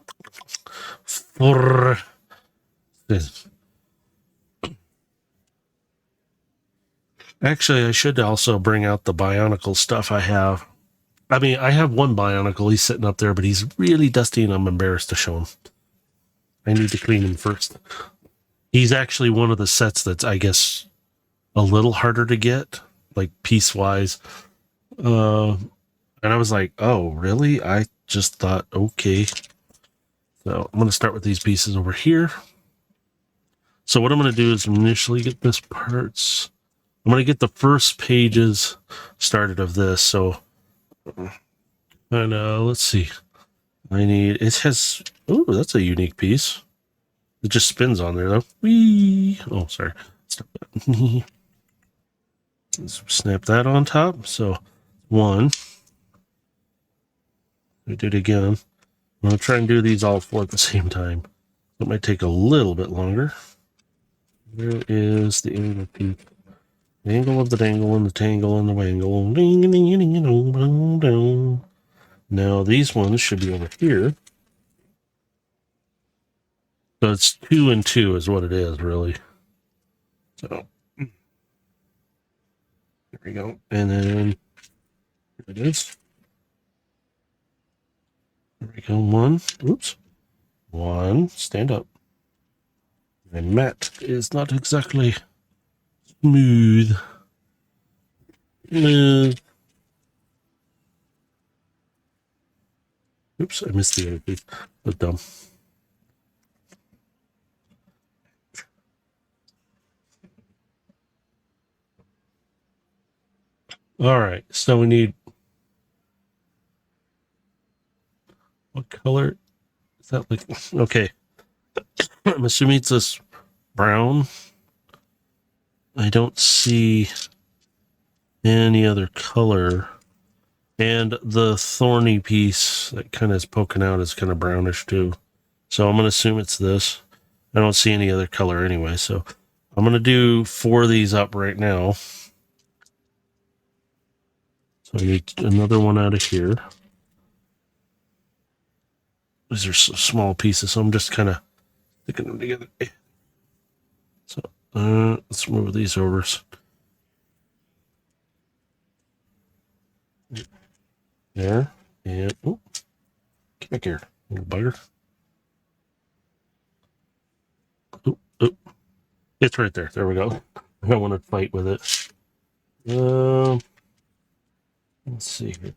Actually, I should also bring out the Bionicle stuff I have. I mean, I have one Bionicle. He's sitting up there, but he's really dusty, and I'm embarrassed to show him. I need to clean him first. He's actually one of the sets that's, I guess, a little harder to get, like piece-wise. And I was like, oh, really? I just thought, okay. So I'm going to start with these pieces over here. So what I'm going to do is initially get this parts. I'm going to get the first pages started of this. So, and let's see. It has, oh, that's a unique piece. It just spins on there though. Whee! Oh, sorry. Stop that. Let's snap that on top. So 1. We did it again. I'm going to try and do these all 4 at the same time. It might take a little bit longer. Where is the angle piece? The angle of the dangle and the tangle and the wangle. Ding, ding, ding, ding, ding, ding, ding. Now these ones should be over here. So it's 2 and 2 is what it is, really. So There we go. And then here it is. There we go. One. Oops. One. Stand up. My mat is not exactly smooth. Oops, I missed the other piece. That's dumb. All right, so we need, what color is that? Like, okay, I'm assuming it's this brown. I don't see any other color. And the thorny piece that kind of is poking out is kind of brownish too. So I'm going to assume it's this. I don't see any other color anyway. So I'm going to do 4 of these up right now. So I need another one out of here. These are small pieces, so I'm just kind of sticking them together. So let's move these over. There. And, oh, get back here, little bugger. Oh, oh, it's right there. There we go. I don't want to fight with it. Let's see here.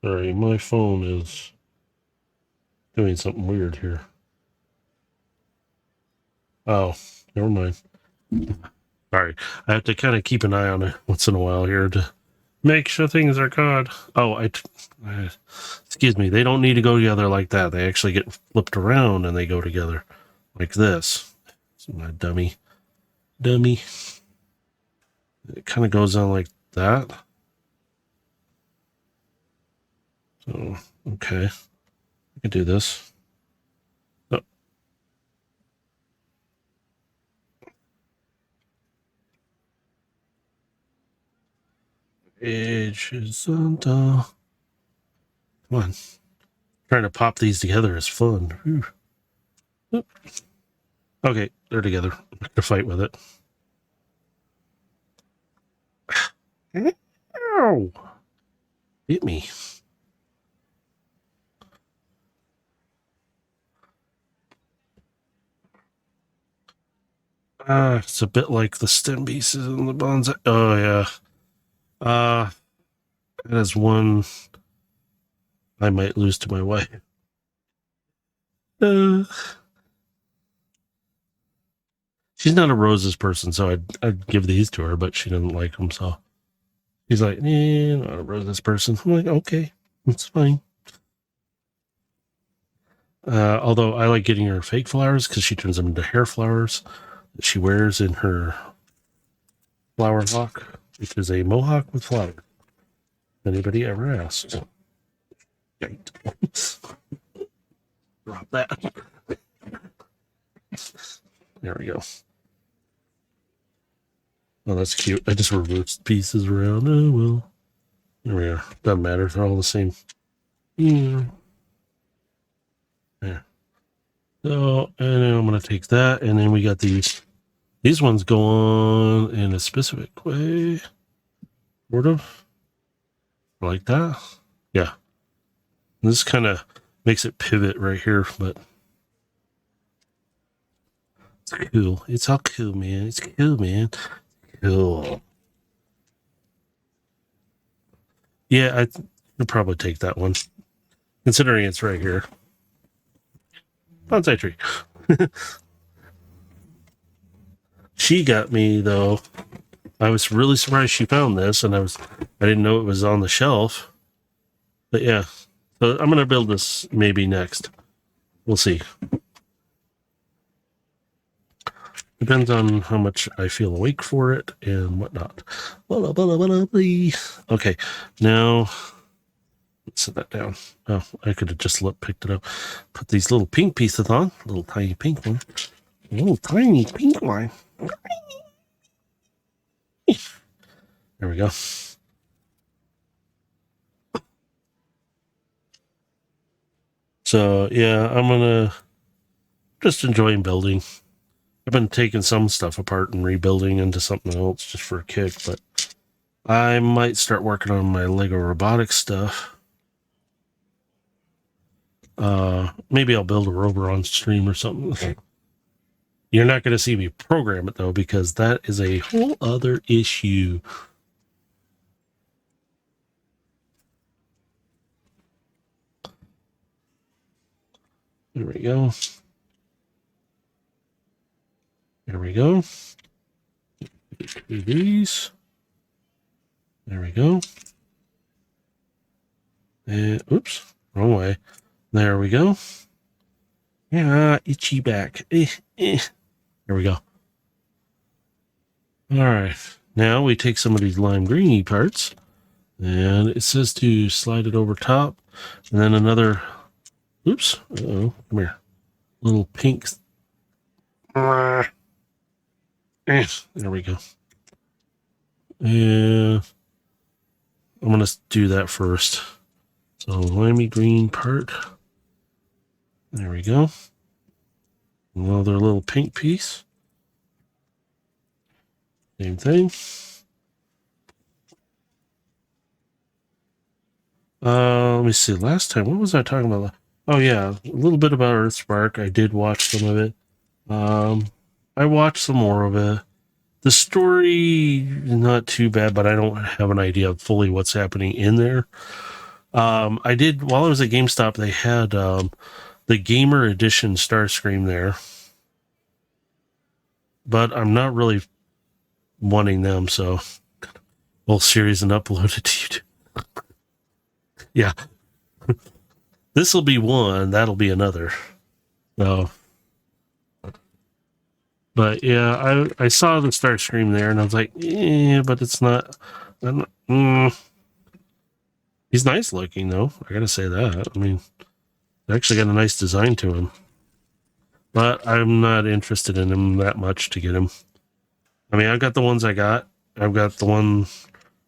Sorry, my phone is doing something weird here. Oh, never mind. Sorry, I have to kind of keep an eye on it once in a while here to make sure things are good. Oh, excuse me. They don't need to go together like that. They actually get flipped around and they go together like this. So my dummy. It kind of goes on like that. So, okay. I can do this. Oh. Edges on the... Come on. Trying to pop these together is fun. Okay, they're together. I'm not gonna fight with it. Ow! Hit me. It's a bit like the stem pieces and the bonsai. Oh yeah. That is one I might lose to my wife. She's not a roses person, so I'd give these to her, but she doesn't like them, so she's like, not a roses person. I'm like, okay, it's fine. Although I like getting her fake flowers because she turns them into hair flowers that she wears in her flower lock, which is a mohawk with flowers. Anybody ever asked? Drop that. There we go. Oh, that's cute. I just reversed pieces around. Oh, well. There we are. Doesn't matter. They're all the same. Yeah. There. So, and then I'm going to take that. And then we got these. These ones go on in a specific way. Sort of. Like that. Yeah. This kind of makes it pivot right here, but it's cool. It's all cool, man. It's cool, man. Cool. Yeah, I'd probably take that one, considering it's right here. Bonsai tree. She got me though. I was really surprised she found this, and I didn't know it was on the shelf. But yeah, so I'm gonna build this maybe next. We'll see. Depends on how much I feel awake for it and whatnot. Okay, now let's set that down. Oh, I could have just picked it up. Put these little pink pieces on, little tiny pink one. little tiny pink one. There we go. So yeah, I'm gonna just enjoying building. I've been taking some stuff apart and rebuilding into something else just for a kick, but I might start working on my Lego robotics stuff. Maybe I'll build a rover on stream or something. You're not going to see me program it though, because that is a whole other issue. There we go. There we go. Do these. There we go. And oops, wrong way. There we go. Yeah, itchy back. There we go. All right. Now we take some of these lime greeny parts, and it says to slide it over top, and then another. Oops. Uh-oh. Come here. Little pink. There we go. And I'm going to do that first. So limey green part. There we go. Another little pink piece. Same thing. Let me see. Last time, what was I talking about? Oh yeah, a little bit about Earthspark. I did watch some of it. I watched some more of it. The story not too bad, but I don't have an idea of fully what's happening in there. I did while I was at GameStop. They had the Gamer Edition Starscream there, but I'm not really wanting them, so whole series and upload it to YouTube. Yeah, this will be one. That'll be another. So, but yeah, I saw the Starscream there, and I was like, but it's not. He's nice looking though. I gotta say that. I mean, they actually got a nice design to him. But I'm not interested in him that much to get him. I mean, I've got the ones I got. I've got the one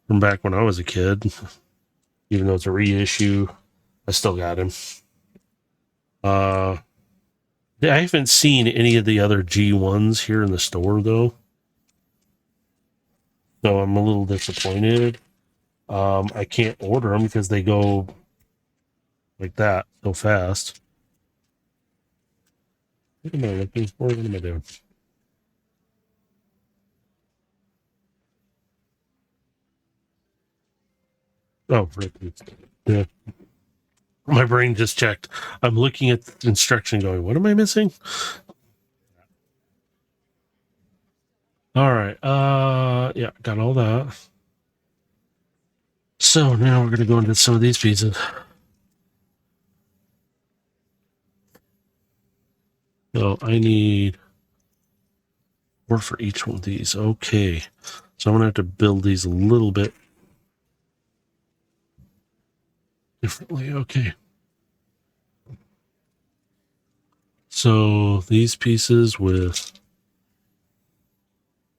from back when I was a kid. Even though it's a reissue, I still got him. I haven't seen any of the other G1s here in the store though. So I'm a little disappointed. I can't order them because they go like that so fast. What am I looking for? What am I doing? Oh, right. Yeah. My brain just checked. I'm looking at the instruction going, what am I missing? All right. Yeah, got all that. So now we're going to go into some of these pieces. So I need 4 for each one of these. Okay. So I'm going to have to build these a little bit differently. Okay. So these pieces with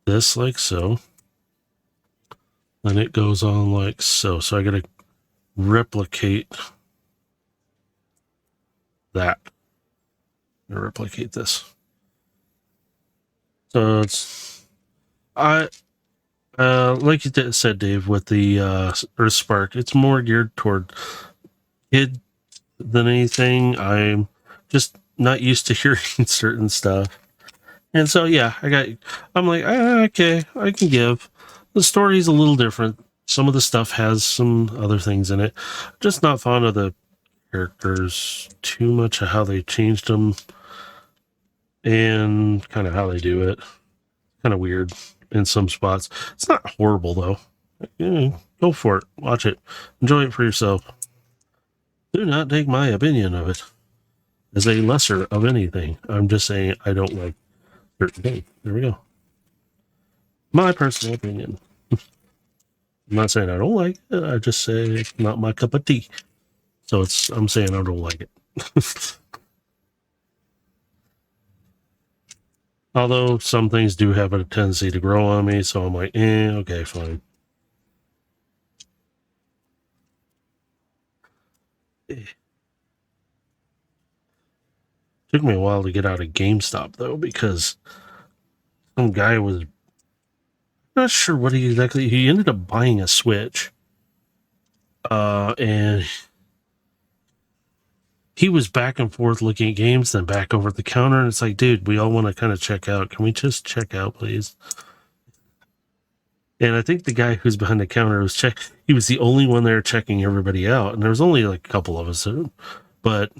this like so. Then it goes on like so. So I got to replicate that. I'm going to replicate this. So it's like you said, Dave, with the Earthspark, it's more geared toward kid than anything. I'm just not used to hearing certain stuff, and so yeah, I'm like, okay, I can give. The story's a little different. Some of the stuff has some other things in it. Just not fond of the characters too much of how they changed them and kind of how they do it. Kind of weird in some spots. It's not horrible though. Yeah, go for it. Watch it. Enjoy it for yourself. Do not take my opinion of it as a lesser of anything. I'm just saying I don't like certain things. There we go. My personal opinion. I'm not saying I don't like it. I just say it's not my cup of tea. So I'm saying I don't like it. Although some things do have a tendency to grow on me, so I'm like, okay, fine. Took me a while to get out of GameStop though, because some guy was not sure what he ended up buying a Switch. And he was back and forth looking at games, then back over at the counter, and it's like, dude, we all want to kind of check out. Can we just check out, please? And I think the guy who's behind the counter he was the only one there checking everybody out, and there was only like a couple of us, but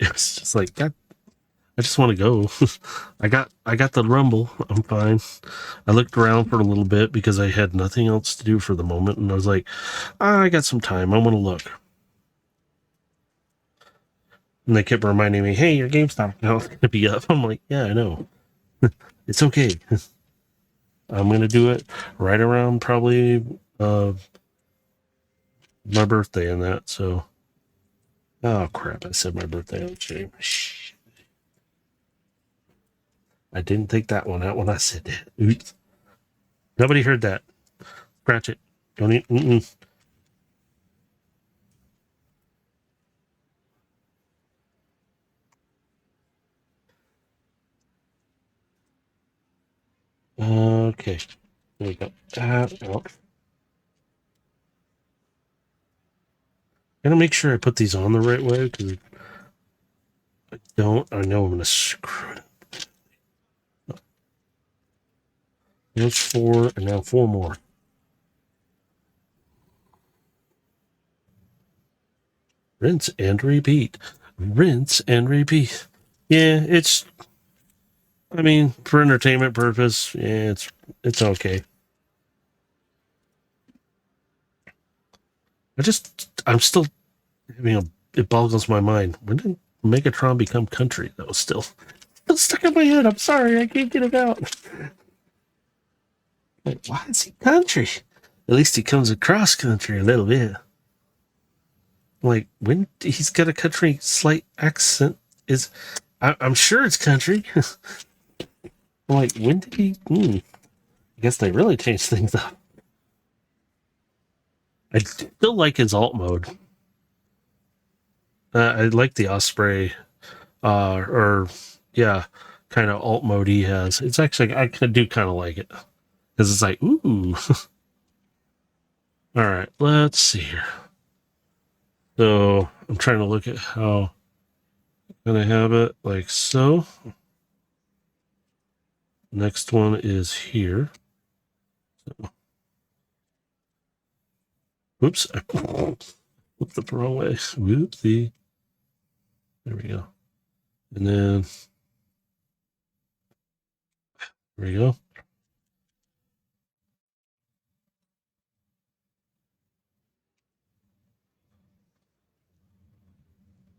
it was just like, God, I just want to go. I got the Rumble. I'm fine. I looked around for a little bit because I had nothing else to do for the moment, and I was like, I got some time. I want to look. And they kept reminding me, hey, your GameStop account's going to be up. I'm like, yeah, I know. It's okay. I'm going to do it right around probably my birthday and that. So, oh, crap. I said my birthday on stream. I didn't think that one out when I said that. Oops. Nobody heard that. Scratch it. Don't eat. Okay. There we go. Oh. Gotta make sure I put these on the right way, because if I don't, I know I'm gonna screw it up. There's 4, and now 4 more. Rinse and repeat. Rinse and repeat. Yeah, it's. I mean, for entertainment purpose, yeah, it's okay. I'm still. It boggles my mind. When did Megatron become country? That was still stuck in my head. I'm sorry, I can't get it out. Like, why is he country? At least he comes across country a little bit. Like, when he's got a country slight accent, I'm sure it's country. Like, when did he? I guess they really changed things up. I still like his alt mode. I like the Osprey, kind of alt mode he has. It's actually, I do kind of like it, because it's like, ooh. All right, let's see here. So I'm trying to look at how I'm gonna have it, like so. Next one is here. So, oops, I flipped the wrong way. Whoopsie. There we go. And then there we go.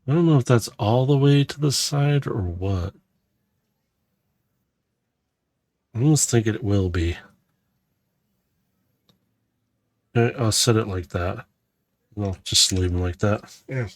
I don't know if that's all the way to the side or what. I almost think it will be. Okay, I'll set it like that. And I'll just leave them like that. Yeah.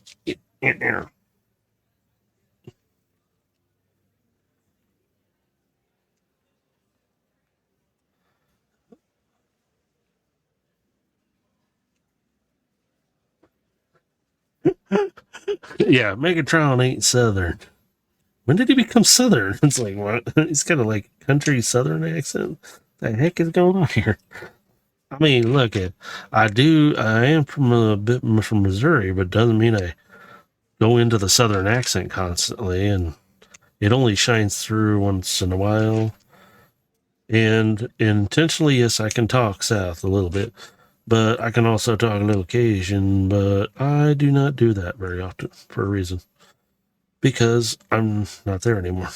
Yeah, Megatron ain't Southern. When did he become Southern? It's like, what? He's got a like country Southern accent. The heck is going on here? I mean, look, I am from a bit from Missouri, but doesn't mean I go into the Southern accent constantly, and it only shines through once in a while. And intentionally, yes, I can talk South a little bit, but I can also talk a little Cajun, but I do not do that very often for a reason. Because I'm not there anymore.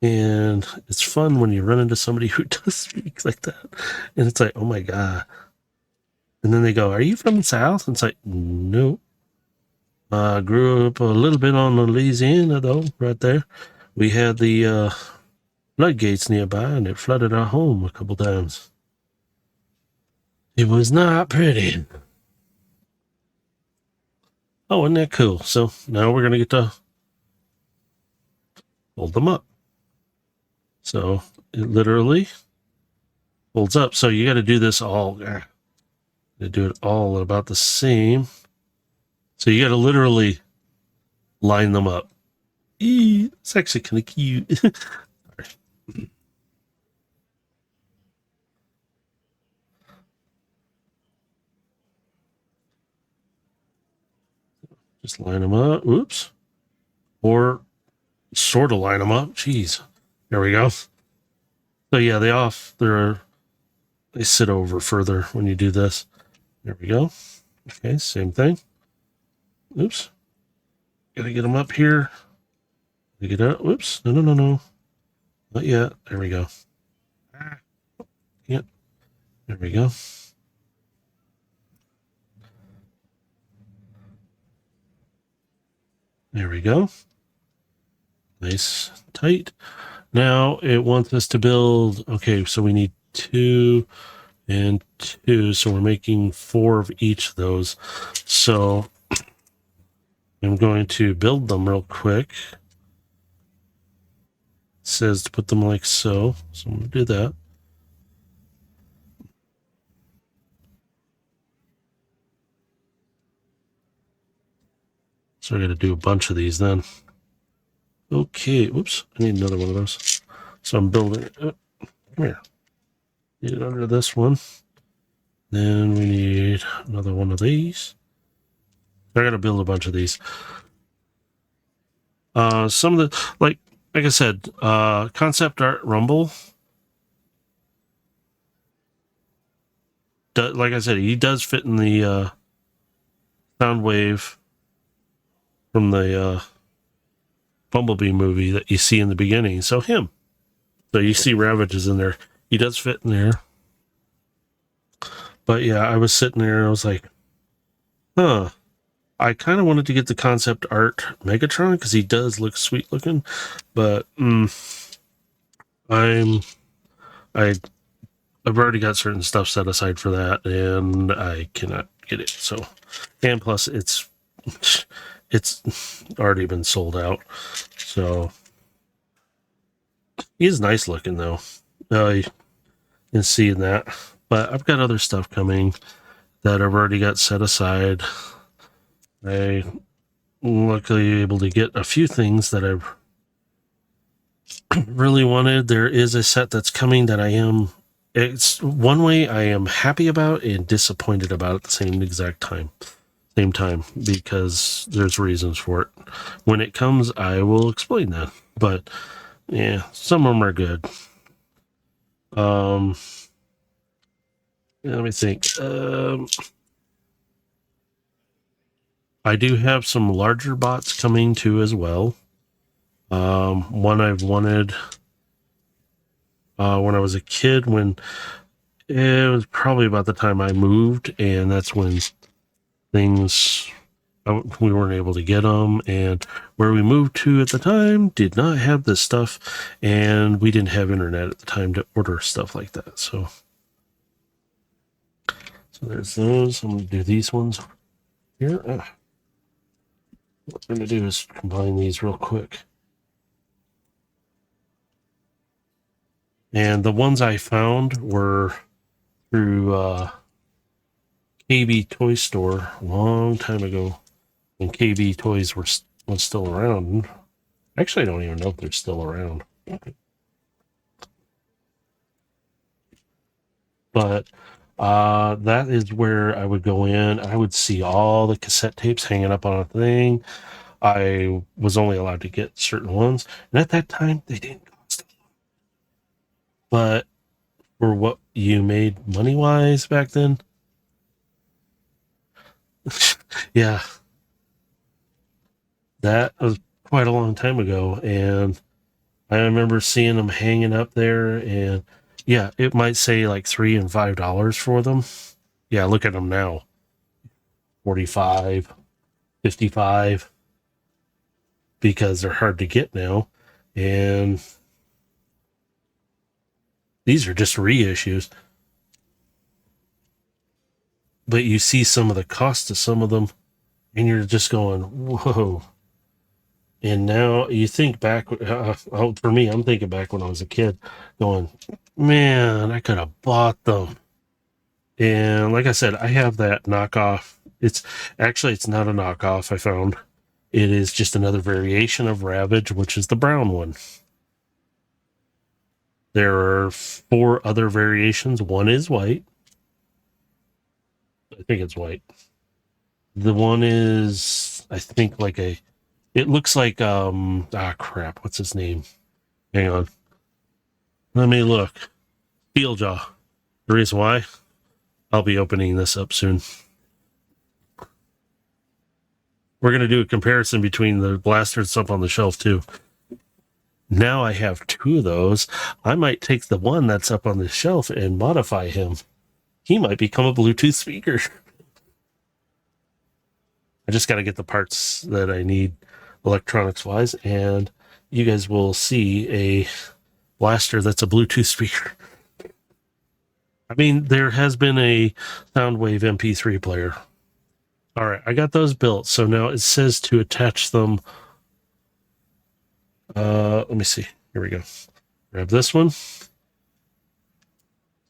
And it's fun when you run into somebody who does speak like that. And it's like, oh my God. And then they go, are you from the South? And it's like, no. I grew up a little bit on Louisiana, though, right there. We had the floodgates nearby, and it flooded our home a couple times. It was not pretty. Oh, isn't that cool? So now we're going to get to hold them up. So it literally folds up. So you got to do this all. To do it all about the same. So you got to literally line them up. It's actually kind of cute. Just line them up. Oops. Or sort of line them up. Jeez. There we go. So yeah, they sit over further when you do this. There we go. Okay, same thing. Oops. Gotta get them up here. Get up. Whoops. No. Not yet. There we go. Yep. There we go. There we go. Nice, tight. Now it wants us to build. Okay, so we need 2 and 2. So we're making 4 of each of those. So I'm going to build them real quick. It says to put them like so. So I'm going to do that. So I got to do a bunch of these then. Okay, whoops, I need another one of those. So I'm building it. Come here. Get it under this one. Then we need another one of these. I got to build a bunch of these. Some of the, like I said, concept art Rumble. Like I said, he does fit in the sound wave from the Bumblebee movie that you see in the beginning. So him. So you see Ravage is in there. He does fit in there. But yeah, I was sitting there and I was like, huh. I kind of wanted to get the concept art Megatron because he does look sweet looking, but I've already got certain stuff set aside for that, and I cannot get it. So, and plus it's already been sold out. So he is nice looking though. You can see that, but I've got other stuff coming that I've already got set aside. I luckily able to get a few things that I've really wanted. There is a set that's coming that it's one way I am happy about and disappointed about at the same time, because there's reasons for it. When it comes, I will explain that. But yeah, some of them are good. Let me think. I do have some larger bots coming too as well. One I've wanted when I was a kid, when it was probably about the time I moved, and that's when we weren't able to get them, and where we moved to at the time did not have this stuff, and we didn't have internet at the time to order stuff like that. So there's those. I'm going to do these ones here. What I'm going to do is combine these real quick. And the ones I found were through KB Toy Store a long time ago, when KB Toys was still around. Actually, I don't even know if they're still around. But that is where I would go in. I would see all the cassette tapes hanging up on a thing. I was only allowed to get certain ones, and at that time they didn't cost. But for what you made money wise back then, yeah, that was quite a long time ago, and I remember seeing them hanging up there, and yeah, it might say like $3 and $5 for them. Yeah, look at them now. 45, 55, because they're hard to get now. And these are just reissues. But you see some of the cost of some of them, and you're just going, whoa. And now you think back, for me, I'm thinking back when I was a kid, going, man, I could have bought them. And like I said, I have that knockoff. It's not a knockoff, I found. It is just another variation of Ravage, which is the brown one. There are 4 other variations. One is white. I think it's white. The one is, I think, it looks like, crap, what's his name? Hang on. Let me look. Steeljaw. The reason why? I'll be opening this up soon. We're going to do a comparison between the blasters up on the shelf, too. Now I have 2 of those. I might take the one that's up on the shelf and modify him. He might become a Bluetooth speaker. I just got to get the parts that I need electronics-wise, and you guys will see a blaster that's a Bluetooth speaker. I mean, there has been a Soundwave MP3 player. All right, I got those built. So now it says to attach them. Let me see. Here we go. Grab this one.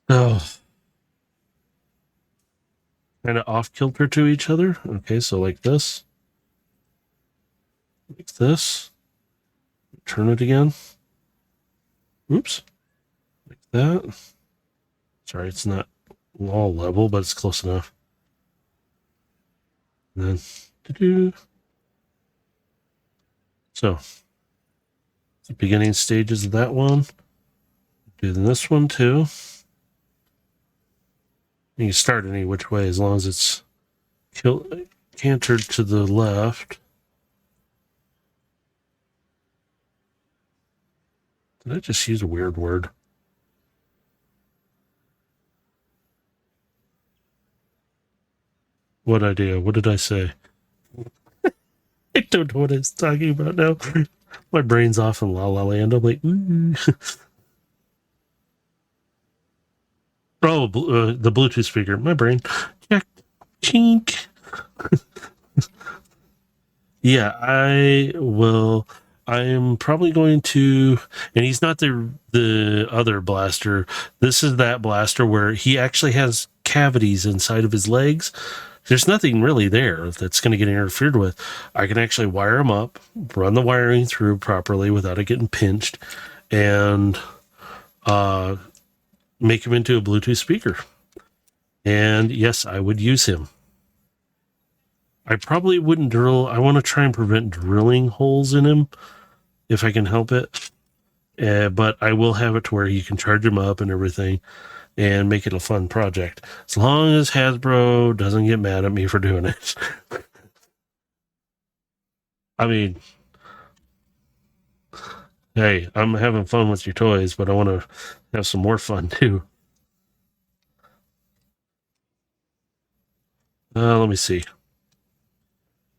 Oh, kind of off kilter to each other. Okay, so like this. Like this. Turn it again. Oops. Like that. Sorry, it's not all level, but it's close enough. And then, so, the beginning stages of that one. Do this one too. You can start any which way as long as it's cantered to the left. Did I just use a weird word? What idea? What did I say? I don't know what I was talking about now. My brain's off in La La Land. I'm like, ooh. Oh, the Bluetooth speaker. My brain. Chink. Yeah, I will. I am probably going to, and he's not the other blaster. This is that blaster where he actually has cavities inside of his legs. There's nothing really there that's going to get interfered with. I can actually wire them up, run the wiring through properly without it getting pinched, and make him into a Bluetooth speaker. And yes, I would use him. I probably wouldn't drill. I want to try and prevent drilling holes in him if I can help it. But I will have it to where you can charge him up and everything and make it a fun project. As long as Hasbro doesn't get mad at me for doing it. I mean, hey, I'm having fun with your toys, but I want to have some more fun too. Let me see.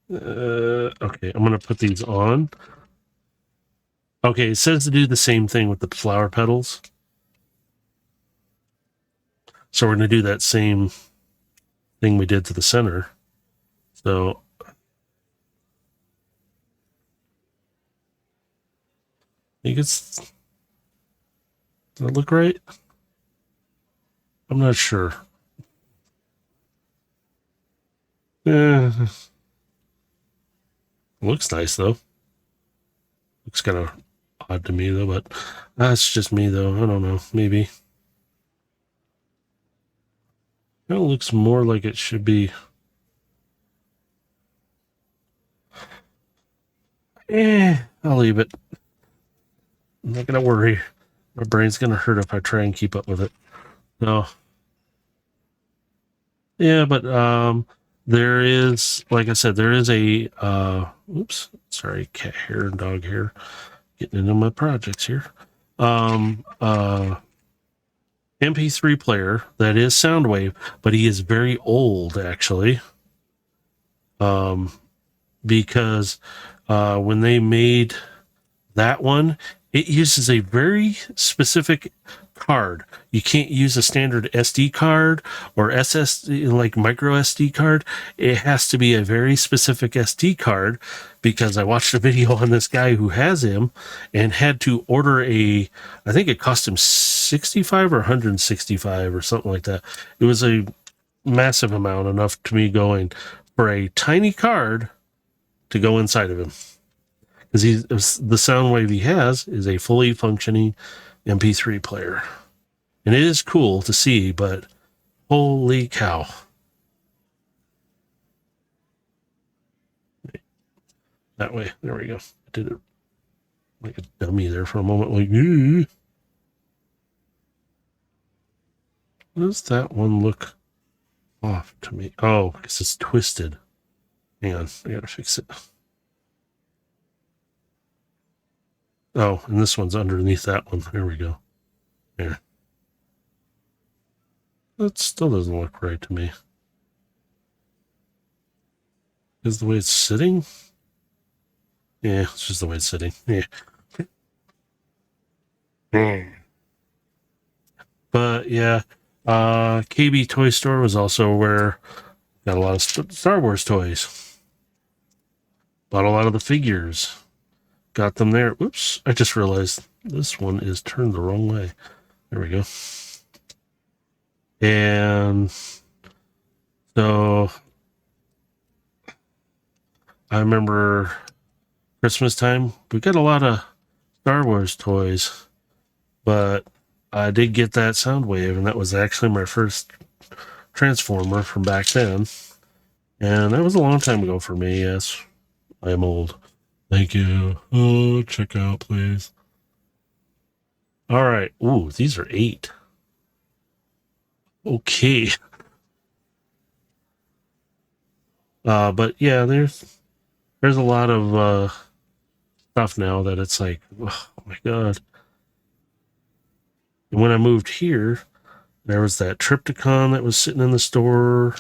Okay, I'm going to put these on. Okay, it says to do the same thing with the flower petals. So we're going to do that same thing we did to the center. So I think does that look right? I'm not sure. Looks nice though. Looks kind of odd to me though, but that's just me though. I don't know. Maybe. It looks more like it should be. I'll leave it. I'm not gonna worry. My brain's gonna hurt if I try and keep up with it. No. Yeah, but there is, like I said, there is a oops, sorry, cat hair and dog hair. Getting into my projects here. MP3 player that is Soundwave, but he is very old actually. Because when they made that one, it uses a very specific card. You can't use a standard SD card or SSD, like micro SD card. It has to be a very specific SD card, because I watched a video on this guy who has him and had to order I think it cost him 65 or 165 or something like that. It was a massive amount, enough to me going for a tiny card to go inside of him. Because the sound wave he has is a fully functioning MP3 player. And it is cool to see, but holy cow. That way. There we go. I did it like a dummy there for a moment. Like, ew. Does that one look off to me? Oh, because it's twisted. Hang on. I gotta fix it. Oh, and this one's underneath that one. There we go. There. That still doesn't look right to me. Is the way it's sitting? Yeah, it's just the way it's sitting. Yeah. But yeah, KB Toy Store was also where got a lot of Star Wars toys. Bought a lot of the figures. Got them there. Oops, I just realized this one is turned the wrong way. There we go. And so I remember Christmas time, we got a lot of Star Wars toys, but I did get that Soundwave, and that was actually my first Transformer from back then. And that was a long time ago for me. Yes, I am old. Thank you. Oh, check out, please. All right. Ooh, these are 8. Okay. But yeah, there's a lot of stuff now that it's like, oh my god. And when I moved here, there was that Triptychon that was sitting in the store,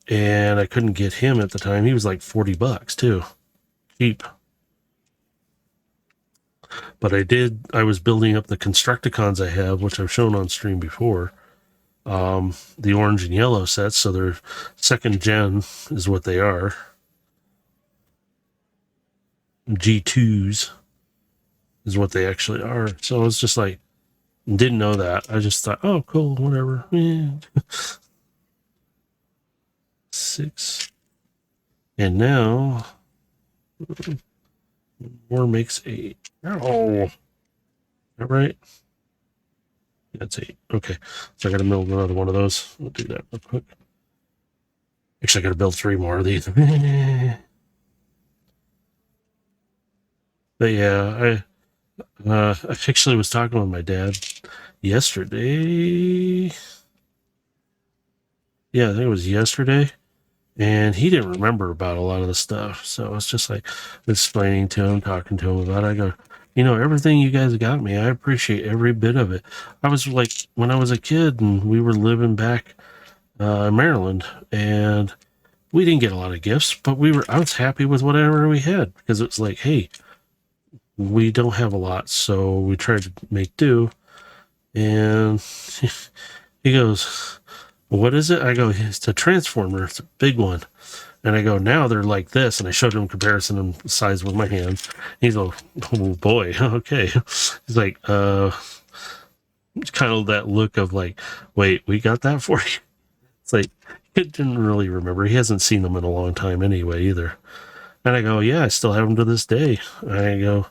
and I couldn't get him at the time. He was like $40 too. Cheap. But I was building up the Constructicons I have, which I've shown on stream before. The orange and yellow sets, so they're second gen is what they are. G2s is what they actually are. So it's just like, didn't know that. I just thought, oh, cool, whatever. Yeah. 6. And now, more makes 8. Oh, is that right? That's 8. Okay, so I got to build another one of those. We'll do that real quick. Actually, I got to build 3 more of these. But yeah, I actually was talking with my dad yesterday. Yeah, I think it was yesterday. And he didn't remember about a lot of the stuff. So it's just like explaining to him, talking to him about it. I go, everything you guys got me, I appreciate every bit of it. I was like, when I was a kid and we were living back in Maryland, and we didn't get a lot of gifts, but I was happy with whatever we had, because it's like, hey, we don't have a lot, so we tried to make do. And he goes, what is it? I go, it's a Transformer. It's a big one. And I go, now they're like this. And I showed him comparison and size with my hand. He's like, oh boy, okay. He's like, it's kind of that look of like, wait, we got that for you? It's like, he didn't really remember. He hasn't seen them in a long time anyway, either. And I go, yeah, I still have them to this day. I go,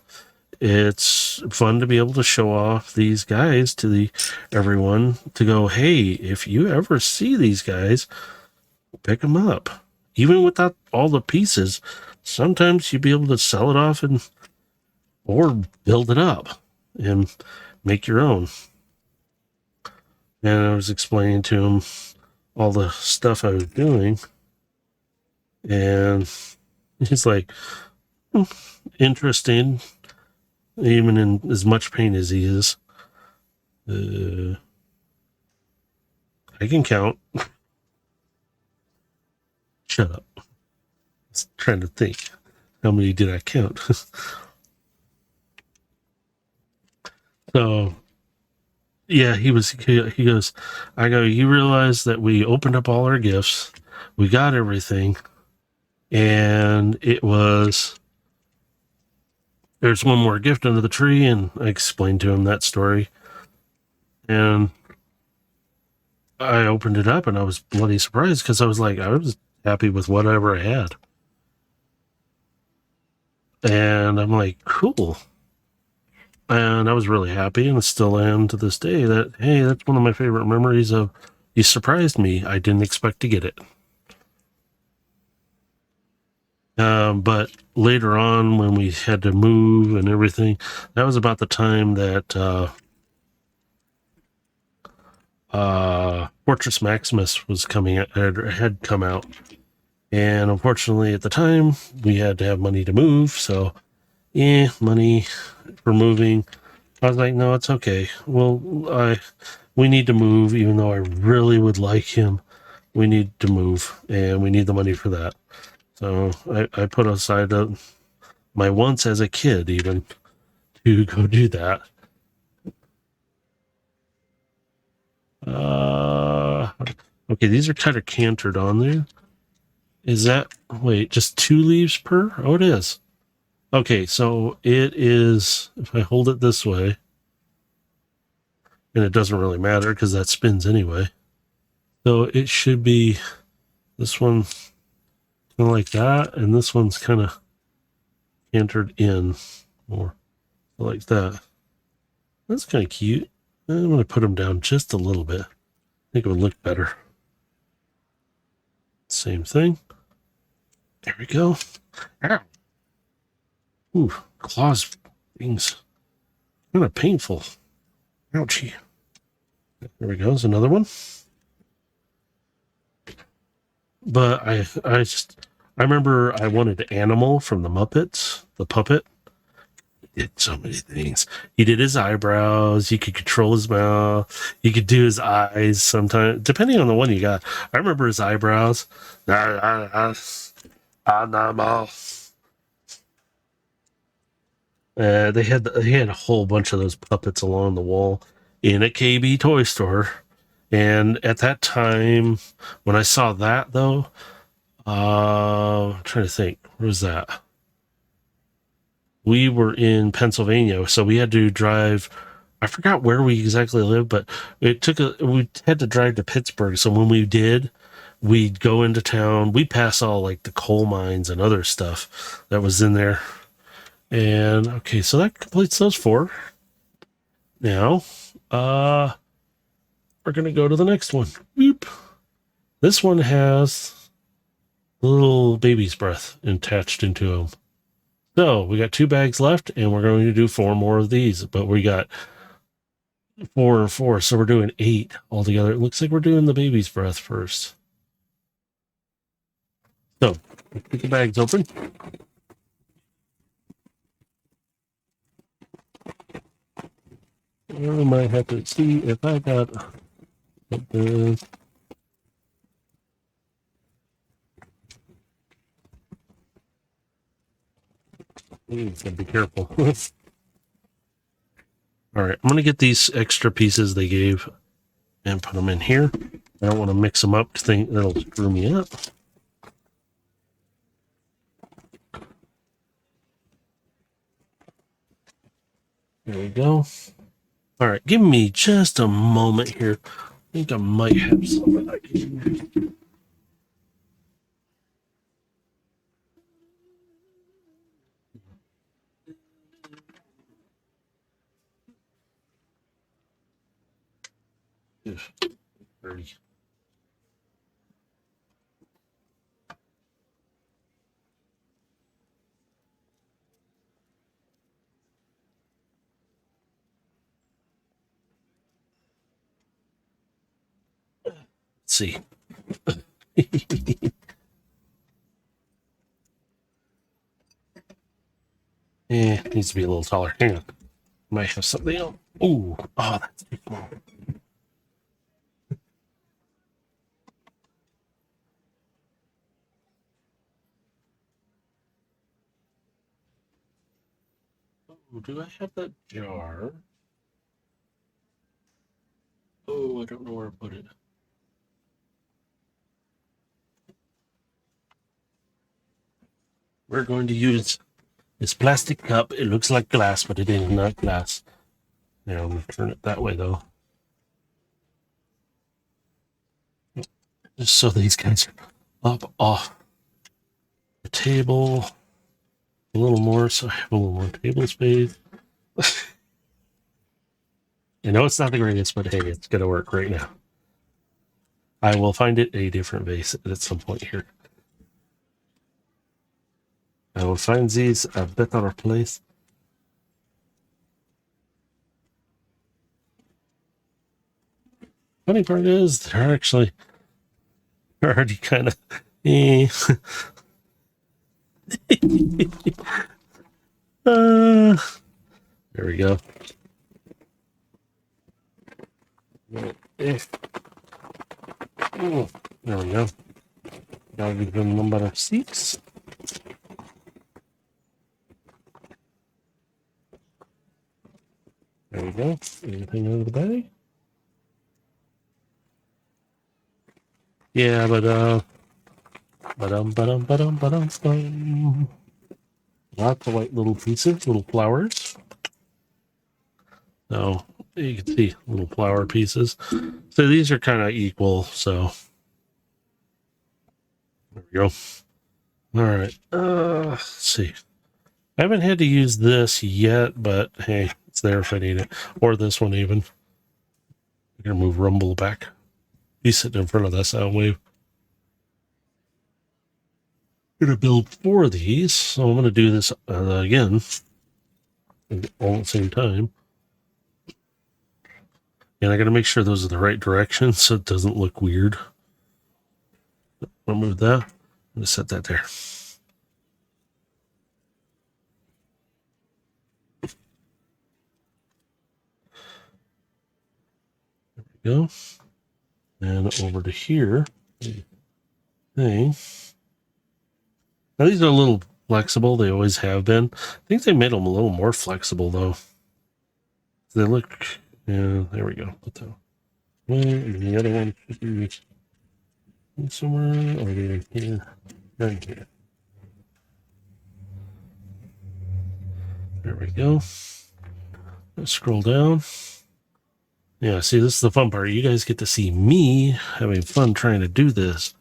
it's fun to be able to show off these guys to everyone, to go, hey, if you ever see these guys, pick them up. Even without all the pieces, sometimes you'll be able to sell it off or build it up and make your own. And I was explaining to him all the stuff I was doing, and he's like, interesting, even in as much pain as he is. I can count. Shut up. I was trying to think. How many did I count? So, Yeah, he goes, I go, you realize that we opened up all our gifts, we got everything, and there's one more gift under the tree, and I explained to him that story, and I opened it up, and I was bloody surprised because I was happy with whatever I had, and I'm like, cool, and I was really happy, and still am to this day. That hey, that's one of my favorite memories of. You surprised me. I didn't expect to get it. But later on, when we had to move and everything, that was about the time that Fortress Maximus was coming out, had come out, and unfortunately, at the time, we had to have money to move. So, money for moving. I was like, no, it's okay. Well, we need to move, even though I really would like him. We need to move, and we need the money for that. So I put aside my wants as a kid, even to go do that. Uh, okay, these are kind of cantered on there. Is that, wait, just 2 leaves per? Oh, it is. Okay, so it is, if I hold it this way, and it doesn't really matter because that spins anyway. So it should be this one kind of like that, and this one's kind of cantered in more like that. That's kind of cute. I'm going to put them down just a little bit. I think it would look better. Same thing. There we go. Ow. Ooh, claws, things. Kind of painful. Ouchie. There we go. There's another one. But I remember I wanted Animal from the Muppets, the puppet. He did so many things. He did his eyebrows. He could control his mouth. He could do his eyes sometimes, depending on the one you got. I remember his eyebrows. Animal. They had a whole bunch of those puppets along the wall in a KB toy store. And at that time, when I saw that though, I'm trying to think, where was that? We were in Pennsylvania, so we had to drive. I forgot where we exactly lived, but we had to drive to Pittsburgh. So when we did, we'd go into town. We'd pass all like the coal mines and other stuff that was in there. And okay, so that completes those 4. Now, we're gonna go to the next one. Boop. This one has a little baby's breath attached into them. So we got 2 bags left, and we're going to do 4 more of these. But we got 4 and 4, so we're doing 8 altogether. It looks like we're doing the baby's breath first. So get the bags open. I might have to see if I got something. Gotta be careful. All right, I'm gonna get these extra pieces they gave and put them in here. I don't want to mix them up to think that'll screw me up. There we go. All right, give me just a moment here. I think I might have something I can use. Let's see. Needs to be a little taller. Hang on. Might have something else. Oh, that's too small. Oh, do I have that jar? Oh, I don't know where to put it. We're going to use this plastic cup. It looks like glass, but it is not glass. Now I'm going to turn it that way, though. Just so these guys are up off the table a little more, so I have a little more table space. I know it's not the greatest, but hey, it's going to work right now. I will find it a different vase at some point here. I will find these a better place. Funny part is, they're actually already kind of. There we go. There we go. Now give them number of 6. There we go. Anything out of the bag? Yeah, but lots of white little pieces, little flowers. So you can see little flower pieces. So these are kind of equal. So there we go. All right. Let's see. I haven't had to use this yet, but hey, it's there if I need it. Or this one even. I'm gonna move Rumble back. He's sitting in front of that sound wave. I'm gonna build 4 of these, so I'm gonna do this again, all at the same time. And I gotta make sure those are the right direction so it doesn't look weird. I'll move that. I'm gonna set that there. There we go. And over to here. Thing. Now these are a little flexible. They always have been. I think they made them a little more flexible though. They look. Yeah, there we go. Put that one. And the other one should be somewhere over here. Right here. There we go. Let's scroll down. Yeah, see, this is the fun part. You guys get to see me having fun trying to do this.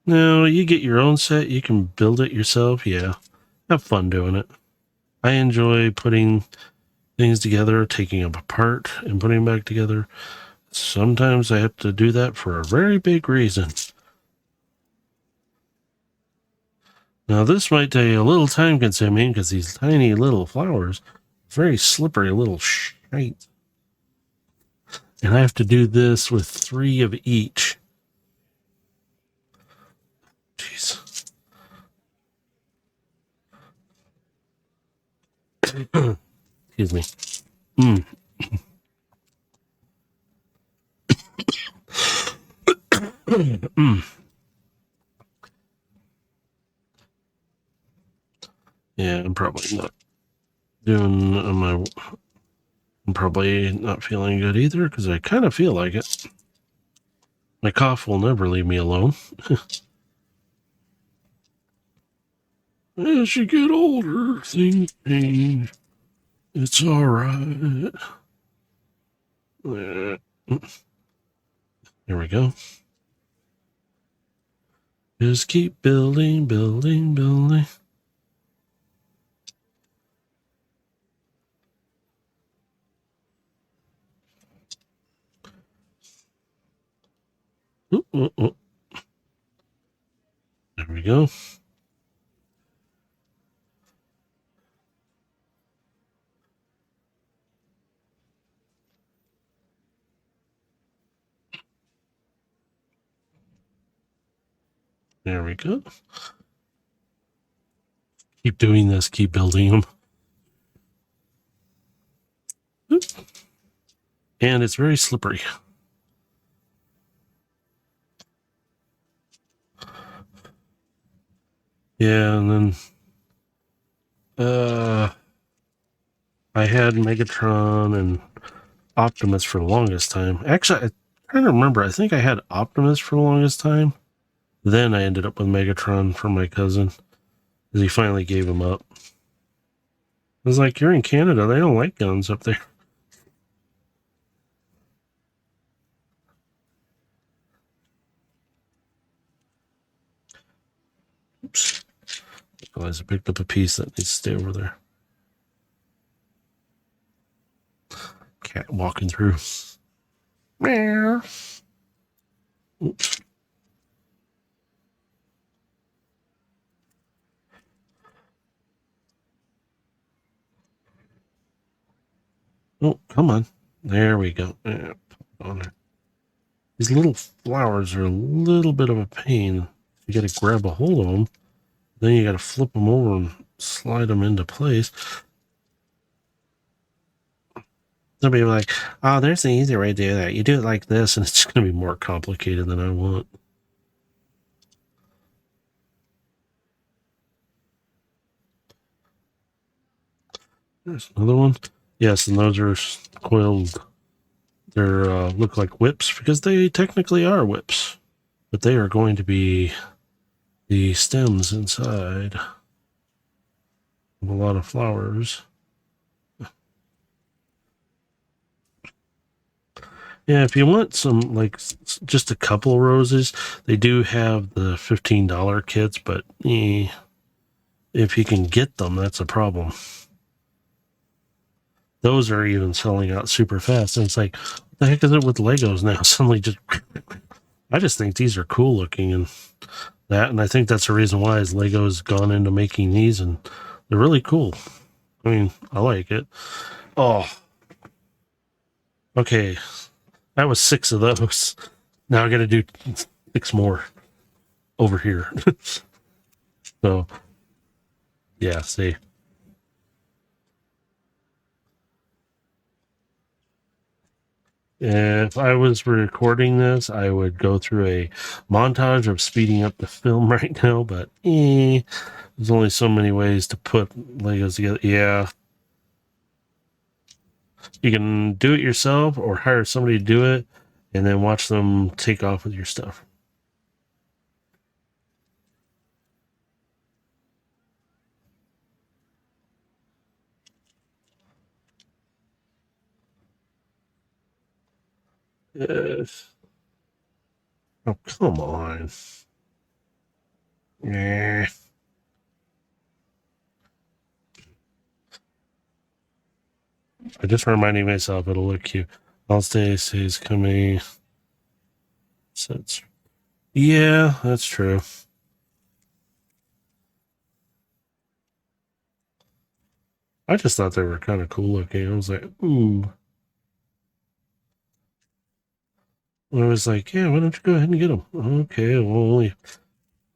Now, you get your own set. You can build it yourself. Yeah, have fun doing it. I enjoy putting things together, taking them apart, and putting them back together. Sometimes I have to do that for a very big reason. Now, this might take a little time consuming because these tiny little flowers, very slippery little shite. And I have to do this with 3 of each. Jeez. Excuse me. Yeah, I'm probably not doing my. I'm probably not feeling good either because I kind of feel like it. My cough will never leave me alone. As you get older, things change. It's all right. There we go. Just keep building, building, building. Ooh, ooh, ooh. There we go. There we go. Keep doing this. Keep building them. Oop. And it's very slippery. Yeah, and then I had Megatron and Optimus for the longest time. Actually, I'm trying to remember. I think I had Optimus for the longest time. Then I ended up with Megatron from my cousin, because he finally gave him up. I was like, "You're in Canada. They don't like guns up there." Oops. I realized I picked up a piece that needs to stay over there. Cat walking through. Meow. Oops. Oh, come on. There we go. Yeah, on there. These little flowers are a little bit of a pain. You got to grab a hold of them. Then you got to flip them over and slide them into place. Somebody will be like, "Oh, there's an easy way to do that. You do it like this," and it's going to be more complicated than I want. There's another one. Yes, and those are coiled. They're look like whips because they technically are whips, but they are going to be the stems inside of a lot of flowers. Yeah, if you want some, like, just a couple roses, they do have the $15 kits, but if you can get them, that's a problem. Those are even selling out super fast. And it's like, what the heck is it with Legos now? Suddenly just, I just think these are cool looking and that. And I think that's the reason why is Lego's gone into making these and they're really cool. I mean, I like it. Oh, okay. That was 6 of those. Now I got to do 6 more over here. So, yeah, see. If I was recording this, I would go through a montage of speeding up the film right now, but there's only so many ways to put Legos together. Yeah. You can do it yourself or hire somebody to do it and then watch them take off with your stuff. Yes. Oh, come on. Yeah. I just reminding myself it'll look cute. All stay says coming. Sets. Yeah, that's true. I just thought they were kind of cool looking. I was like, ooh. I was like, yeah, why don't you go ahead and get them? Okay, well, only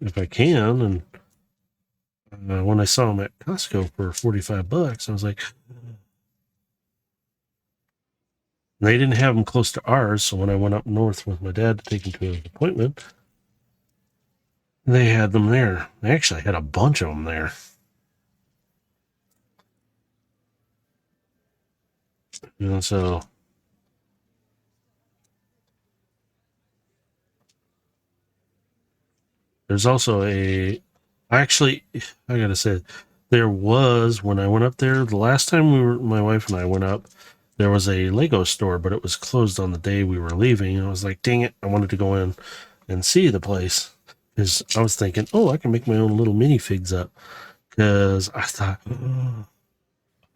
if I can. And when I saw them at Costco for $45, I was like, they didn't have them close to ours. So when I went up north with my dad to take him to his appointment, they had them there. They actually had a bunch of them there. So there's also I gotta say, there was, when I went up there, the last time my wife and I went up, there was a Lego store, but it was closed on the day we were leaving. And I was like, dang it, I wanted to go in and see the place. Because I was thinking, oh, I can make my own little minifigs up. Because I thought, I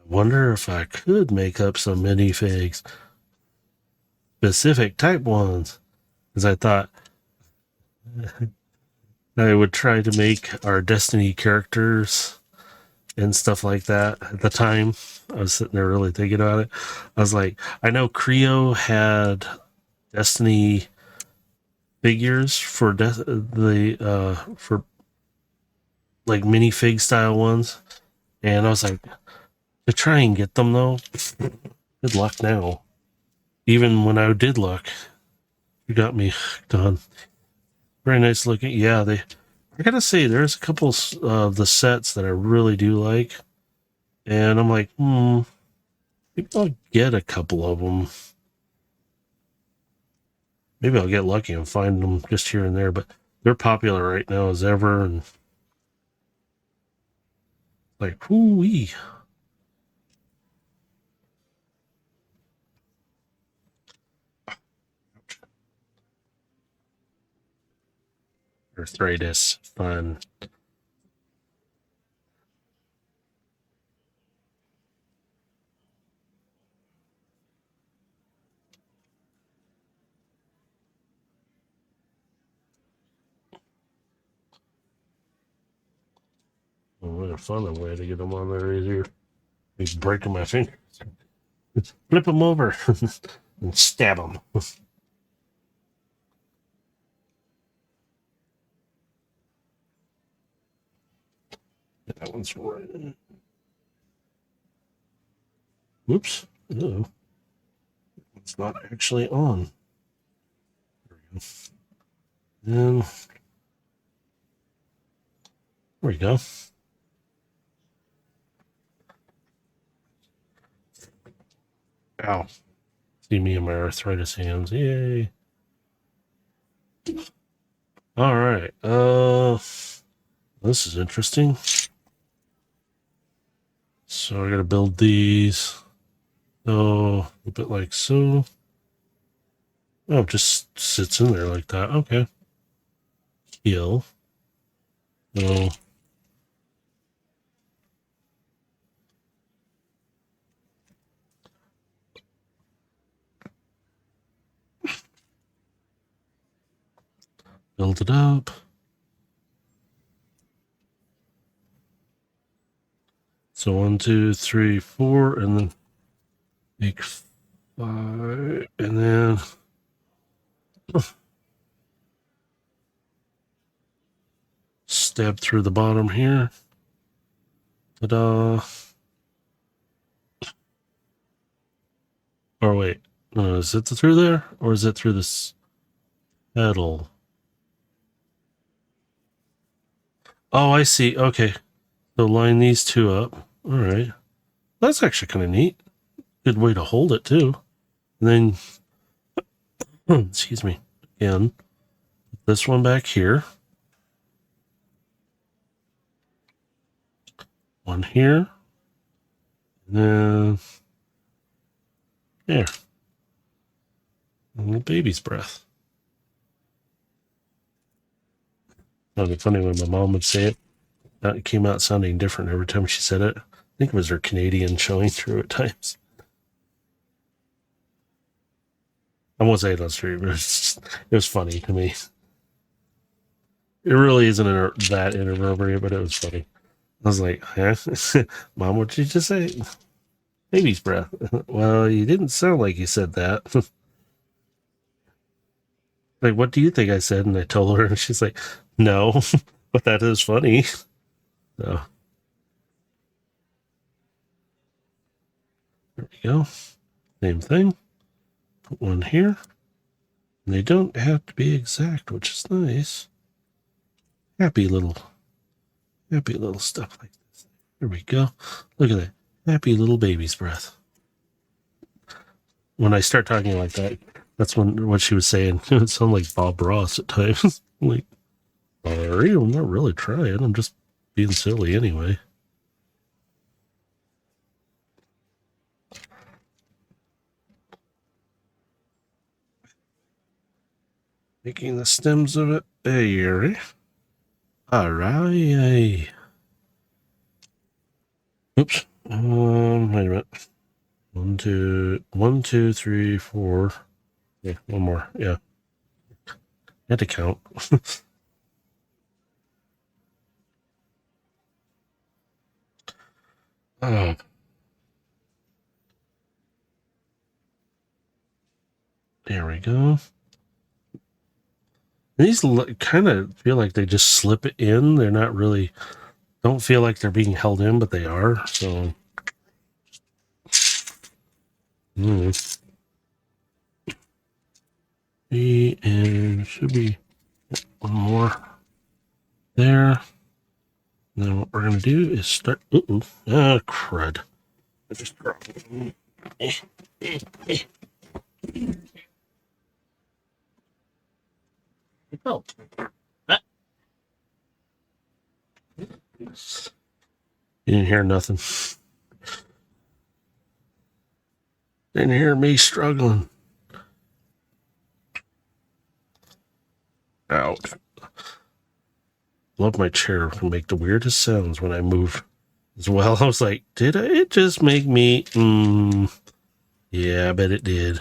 wonder if I could make up some minifigs, specific type ones. Because I thought I would try to make our Destiny characters and stuff like that. At the time, I was sitting there really thinking about it. I was like, I know Creo had Destiny figures for for like minifig style ones, and I was like, to try and get them though, good luck now. Even when I did look, you got me done. Very nice looking. Yeah, I gotta say, there's a couple of the sets that I really do like, and I'm like, maybe I'll get a couple of them. Maybe I'll get lucky and find them just here and there, but they're popular right now as ever. And like, whoo-wee. Arthritis, fun. Oh, what a fun way to get them on there easier. He's breaking my fingers. Flip them over and stab them. That one's right. Whoops. No. It's not actually on. There we go. And there we go. Ow. See me in my arthritis hands. Yay. All right. This is interesting. So I gotta build these. So a bit like so. Oh, it just sits in there like that. Okay. Heal. So build it up. So 1, 2, 3, 4, and then make 5, and then stab through the bottom here. Ta-da. Or wait, is it through there, or is it through this pedal? Oh, I see. Okay, so line these two up. All right, that's actually kind of neat. Good way to hold it too. And then, excuse me, again, this one back here. One here. And then there. And the baby's breath. That would be funny when my mom would say it. It came out sounding different every time she said it. I think it was her Canadian showing through at times. I won't say it on stream, but it was funny to me. It really isn't that inappropriate, but it was funny. I was like, huh? Mom, what did you just say? Baby's breath. Well, you didn't sound like you said that. Like, what do you think I said? And I told her, and she's like, no, but that is funny. So, there we go. Same thing. Put one here. And they don't have to be exact, which is nice. Happy little stuff like this. There we go. Look at that. Happy little baby's breath. When I start talking like that, that's what she was saying. It sounded like Bob Ross at times. Like, sorry, I'm not really trying. I'm just being silly anyway. Making the stems of it. There. Alright. Oops. Wait a minute. 1, 2, 3, 4. Yeah, one more. Yeah. I had to count. Oh. There we go. These kind of feel like they just slip in. They're not really, don't feel like they're being held in, but they are. So, and should be one more there. Then what we're going to do is start. Crud. I just dropped it. Oh. Ah. You didn't hear nothing. Didn't hear me struggling. Ouch. Love my chair. Can make the weirdest sounds when I move as well. I was like, did it just make me? Yeah, I bet it did.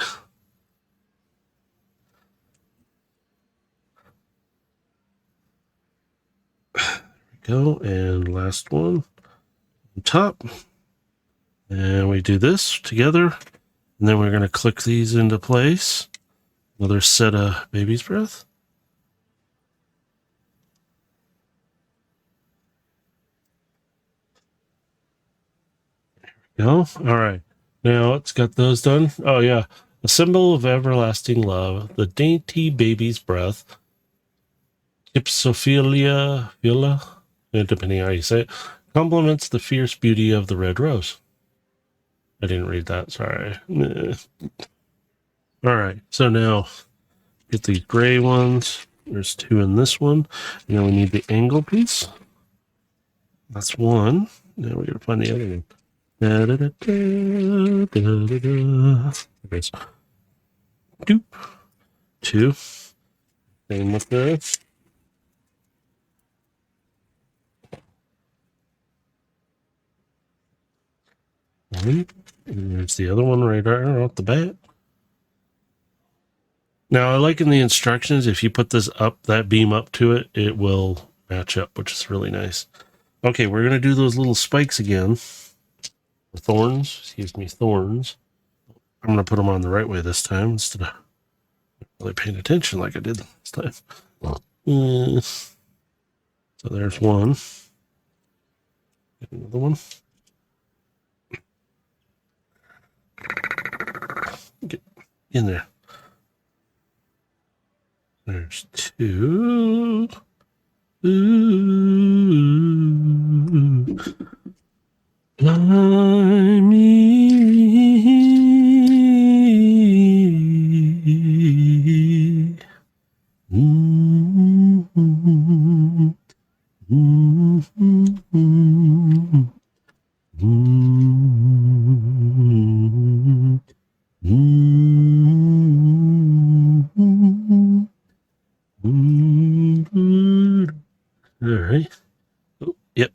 There we go. And last one on top. And we do this together. And then we're going to click these into place. Another set of baby's breath. Go. All right. Now it's got those done. Oh, yeah. A symbol of everlasting love. The dainty baby's breath. Ipsophilia, depending how you say it, complements the fierce beauty of the red rose. I didn't read that. Sorry. All right. So now get these gray ones. There's two in this one. And then we need the angle piece. That's one. Now we got to find the other one. Da, da, da, da, da, da, da. There it is. Doop. Two. Same with this. One. And there's the other one right there off the bat. Now, I like in the instructions, if you put this up, that beam up to it, it will match up, which is really nice. Okay, we're going to do those little spikes again. Thorns, excuse me, thorns. I'm going to put them on the right way this time instead of really paying attention like I did last time. So there's one. Get another one. Get in there. There's two. Ooh. Fly me. Mm-hmm. Mm-hmm. Mm-hmm. Mm-hmm. All right. Oh, yep.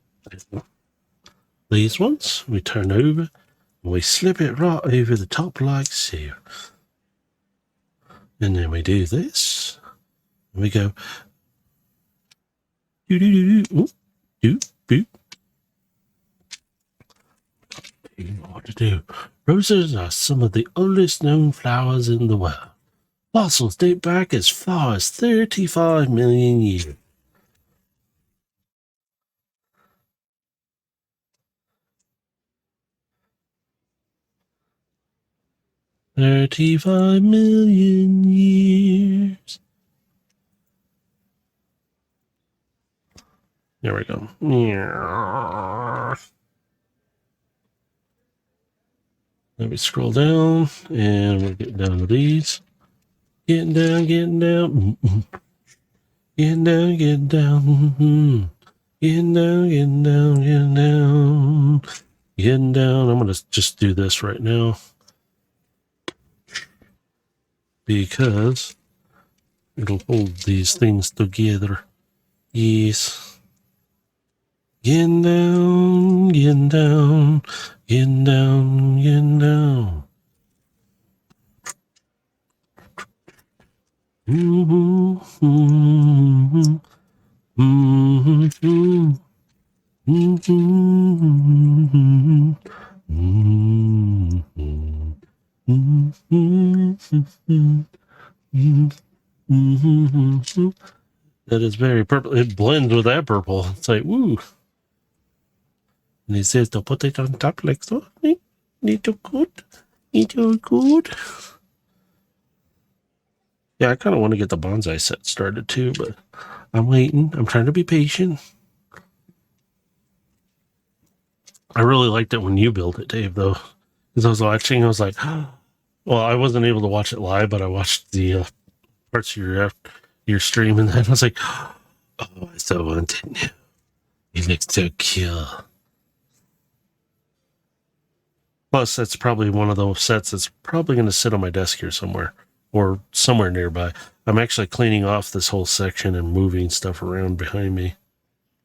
These ones we turn over and we slip it right over the top like so. And then we do this. And we go do do do do do do. You know what to do. Roses are some of the oldest known flowers in the world. Fossils date back as far as 35 million years. $35 million years. There we go. Let me scroll down, and we're getting down to these. Getting down, getting down. Getting down, getting down. Getting down, getting down, getting down. Getting down. I'm going to just do this right now, because it'll hold these things together. Yes. Getting down, getting down, getting down, getting down. Mm-hmm, mm-hmm, mm-hmm, mm-hmm, mm-hmm, mm-hmm, mm-hmm. That is very purple. It blends with that purple. It's like, woo. And he says to put it on top like so. Little good. Little good. Yeah, I kind of want to get the bonsai set started too, but I'm waiting. I'm trying to be patient. I really liked it when you built it, Dave, though. Because I was watching, I was like, well, I wasn't able to watch it live, but I watched the parts of your stream, and I was like, oh, I so wanted you. He looks so cute. Plus, that's probably one of those sets that's probably going to sit on my desk here somewhere or somewhere nearby. I'm actually cleaning off this whole section and moving stuff around behind me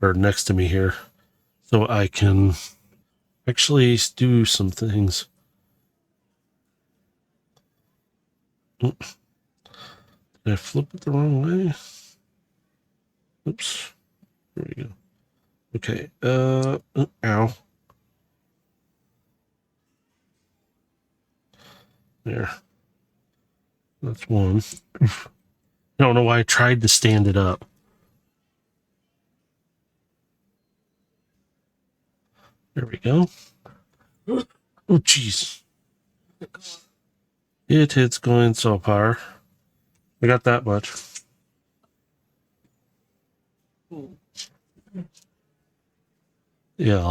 or next to me here so I can actually do some things. Did I flip it the wrong way? Oops. There we go. Okay. Ow. There. That's one. I don't know why I tried to stand it up. There we go. Oh, jeez. It's going so far. I got that much. Yeah.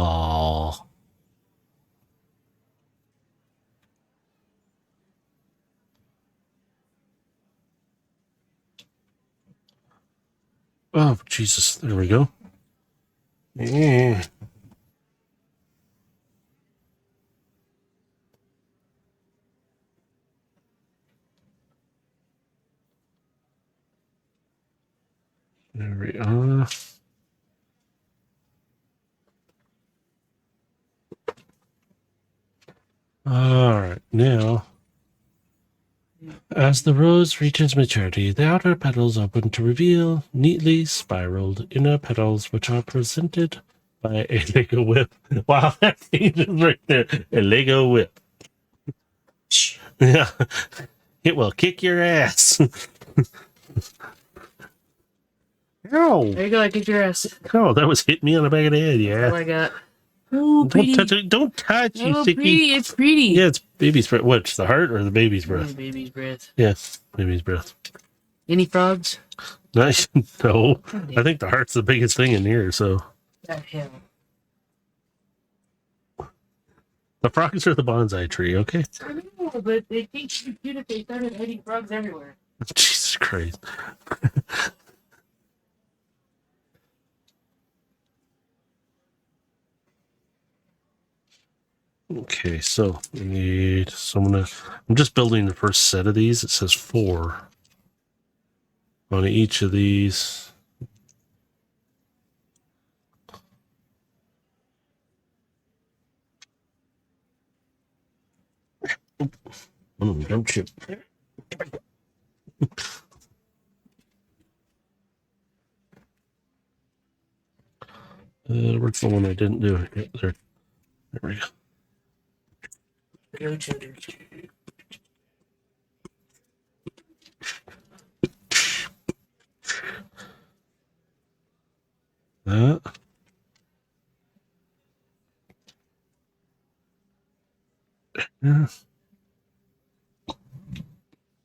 Oh, Jesus. There we go. Yeah. There we are. All right. Now, as the rose reaches maturity, the outer petals open to reveal neatly spiraled inner petals, which are presented by a Lego whip. Wow, that thing is right there. A Lego whip. Yeah. It will kick your ass. Ow. There you go. I kicked your ass. Oh, that was hit me on the back of the head, yeah. That's all I got. Oh, pretty. Don't touch it. Don't touch, you Oh, sicky. pretty. It's pretty. Yeah, it's baby's breath. What's the heart or the baby's breath? Oh, baby's breath. Yeah, baby's breath. Any frogs? Nice. No. I think the heart's the biggest thing in here, so. That hell. The frogs are the bonsai tree, okay? I know, but they think it's cute if they started hitting frogs everywhere. Jesus Christ. Okay, so we need someone to. I'm just building the first set of these. It says 4 on each of these. Don't shoot. Where's the one I didn't do? Yeah, there we go. That. Yeah.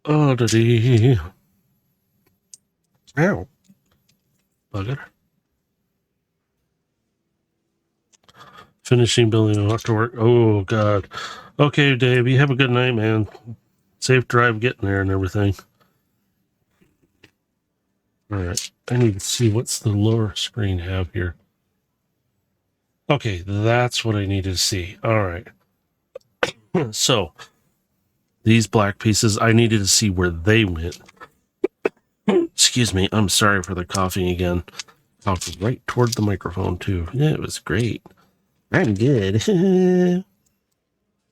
Oh, diddy. Ow. Bugger. Finishing building after work. Oh, God. Okay, Dave, you have a good night, man. Safe drive getting there and everything. All right. I need to see what's the lower screen have here. Okay, that's what I needed to see. All right. So, these black pieces, I needed to see where they went. Excuse me. I'm sorry for the coughing again. Coughed right toward the microphone, too. Yeah, it was great. I'm good.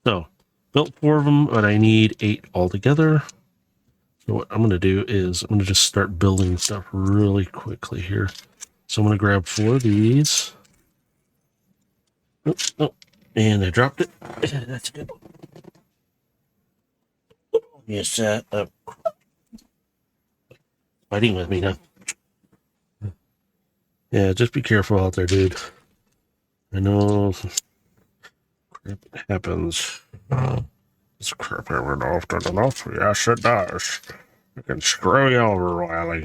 So, built 4 of them, but I need 8 altogether. So what I'm going to do is I'm going to just start building stuff really quickly here. So I'm going to grab 4 of these. Oh, and I dropped it. That's good. Yes, fighting with me now. Yeah, just be careful out there, dude. I know crap happens. This crap happens often enough. Yes, it does. I can screw you over, Wiley.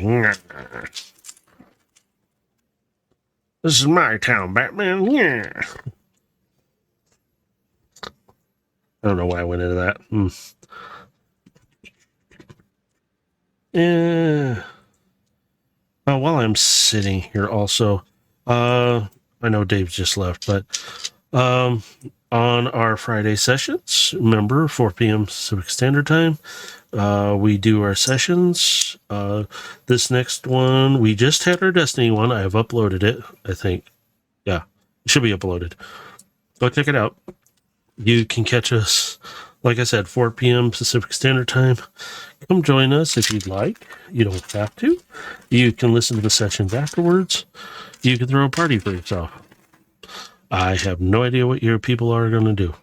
This is my town, Batman. Yeah. I don't know why I went into that. Yeah. While I'm sitting here, also, I know Dave's just left, but um, on our Friday sessions, remember 4 p.m. Pacific Standard Time, we do our sessions. This next one, we just had our Destiny one. I have uploaded it, I think. Yeah, it should be uploaded. Go check it out. You can catch us, like I said, 4 p.m. Pacific Standard Time. Come join us if you'd like. You don't have to. You can listen to the sessions afterwards. You can throw a party for yourself. I have no idea what your people are going to do.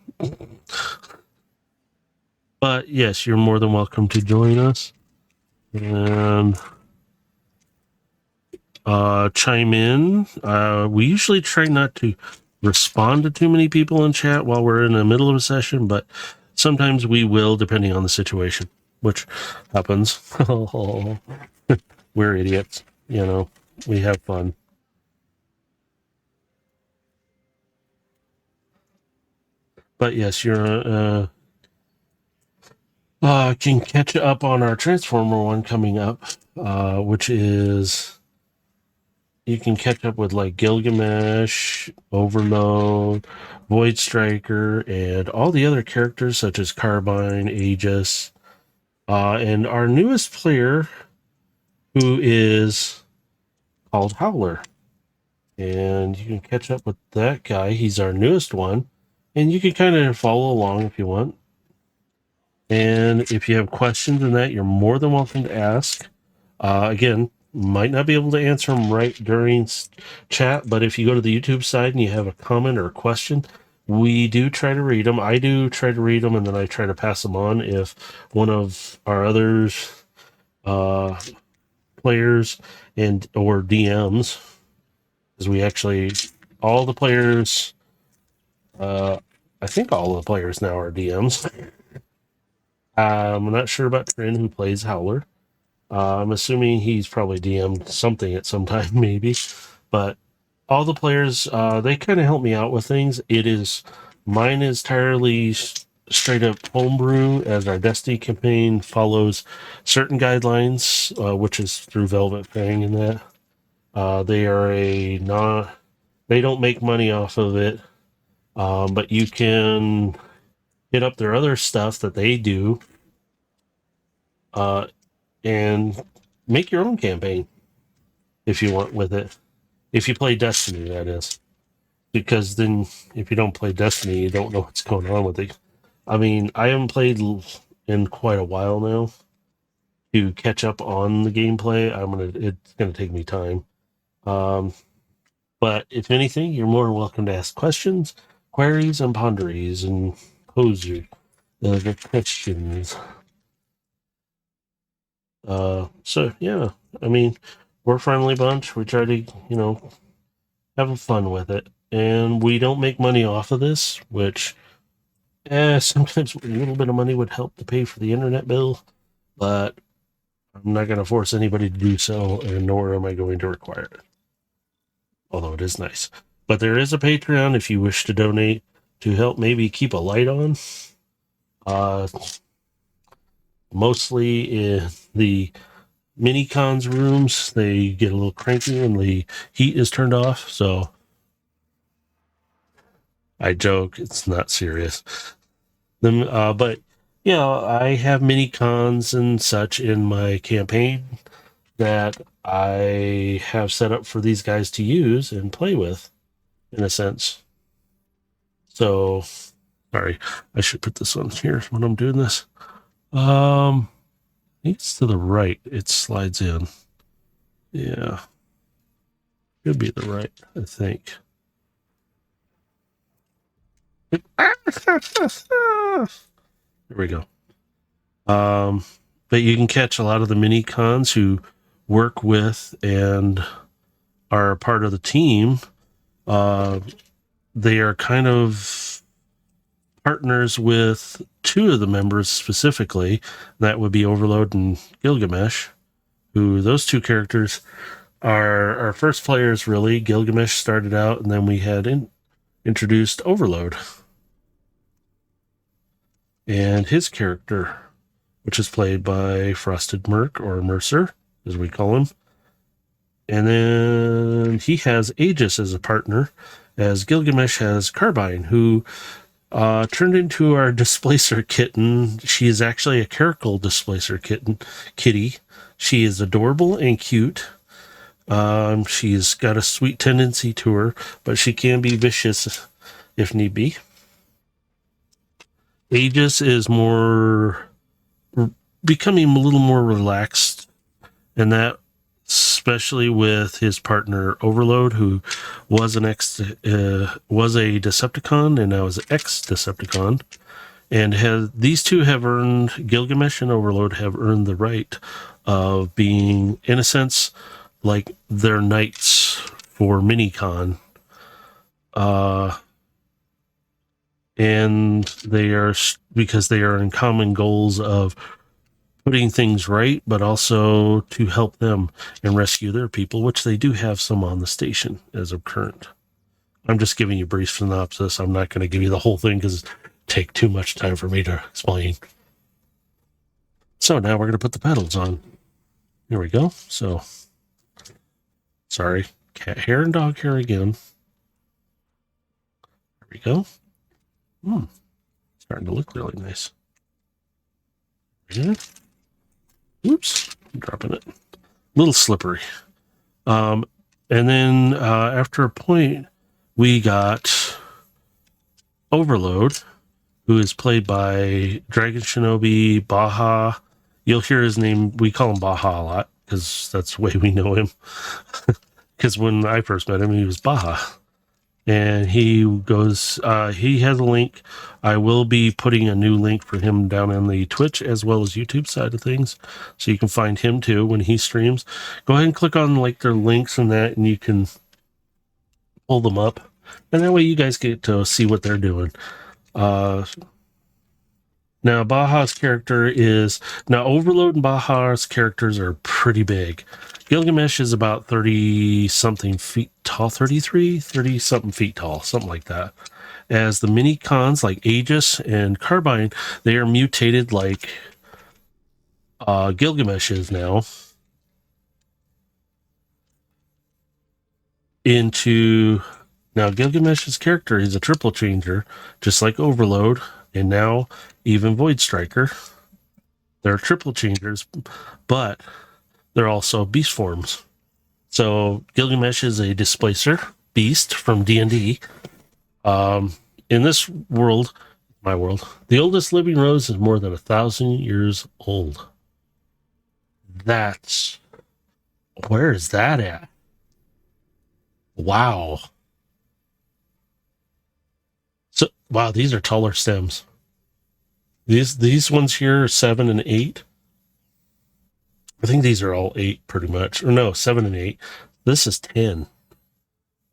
But yes, you're more than welcome to join us and chime in. We usually try not to respond to too many people in chat while we're in the middle of a session, but sometimes we will, depending on the situation, which happens. We're idiots, you know. We have fun. But yes, you're can catch up on our Transformer one coming up, which is you can catch up with like Gilgamesh, Overload, Void Striker, and all the other characters such as Carbine, Aegis, and our newest player who is called Howler. And you can catch up with that guy. He's our newest one. And you can kind of follow along if you want. And if you have questions in that, you're more than welcome to ask. Again, might not be able to answer them right during chat, but if you go to the YouTube side and you have a comment or a question, we do try to read them. I do try to read them, and then I try to pass them on if one of our others players and or DMs, because we actually all the players. I think all the players now are DMs. I'm not sure about Trin, who plays Howler. I'm assuming he's probably DM'd something at some time, maybe. But all the players, they kind of help me out with things. Mine is entirely straight up homebrew, as our Destiny campaign follows certain guidelines, which is through Velvet Fang and that. They don't make money off of it, but you can hit up their other stuff that they do, and make your own campaign if you want with it. If you play Destiny, that is. Because then if you don't play Destiny, you don't know what's going on with it. I mean, I haven't played in quite a while now to catch up on the gameplay. It's gonna take me time. But if anything, you're more than welcome to ask questions, queries, and ponderies, and pose the questions. So yeah, I mean, we're a friendly bunch. We try to, have fun with it, and we don't make money off of this, which sometimes a little bit of money would help to pay for the internet bill, but I'm not going to force anybody to do so, and nor am I going to require it. Although it is nice. But there is a Patreon if you wish to donate to help maybe keep a light on. Mostly in the mini cons rooms, they get a little cranky when the heat is turned off. So I joke, it's not serious. But yeah, I have mini cons and such in my campaign that I have set up for these guys to use and play with, in a sense. So, sorry, I should put this on here when I'm doing this. It's to the right. It slides in. Yeah, should be the right, I think. There we go. But you can catch a lot of the mini cons who work with and are a part of the team. They are kind of partners with two of the members specifically. That would be Overload and Gilgamesh, who those two characters are our first players, really. Gilgamesh started out, and then we had introduced Overload and his character, which is played by Frosted Merc, or Mercer, as we call him. And then he has Aegis as a partner, as Gilgamesh has Carbine, who turned into our displacer kitten. She is actually a Caracal displacer kitty. She is adorable and cute. She's got a sweet tendency to her, but she can be vicious if need be. Aegis is becoming a little more relaxed, and that especially with his partner Overload, who was a Decepticon and now is an ex-Decepticon, and these two have earned, Gilgamesh and Overload have earned the right of being, in a sense, like their knights for Minicon. And they are, because they are in common goals of putting things right, but also to help them and rescue their people, which they do have some on the station as of current. I'm just giving you a brief synopsis. I'm not going to give you the whole thing because it take too much time for me to explain. So now we're going to put the pedals on. Here we go. So, sorry, cat hair and dog hair again. There we go. Starting to look really nice. Yeah. Oops, I'm dropping it. A little slippery. And then after a point, we got Overload, who is played by Dragon Shinobi Baja. You'll hear his name. We call him Baja a lot because that's the way we know him. Because when I first met him, he was Baja. And he has a link. I will be putting a new link for him down on the Twitch as well as YouTube side of things. So you can find him too when he streams. Go ahead and click on like their links and that, and you can pull them up. And that way you guys get to see what they're doing. Now Baja's character is, now Overload and Baja's characters are pretty big. Gilgamesh is about 30 something feet tall, 30 something feet tall, something like that. As the mini cons like Aegis and Carbine, they are mutated like Gilgamesh is now into, now Gilgamesh's character is a triple changer, just like Overload, and now even Void Striker. They're triple changers, but they're also beast forms. So Gilgamesh is a displacer beast from D&D. In this world, my world, the oldest living rose is more than 1,000 years old. Where is that at? Wow. So, wow, these are taller stems. These ones here are 7 and 8. I think these are all 8 pretty much. Or no, 7 and 8. This is 10.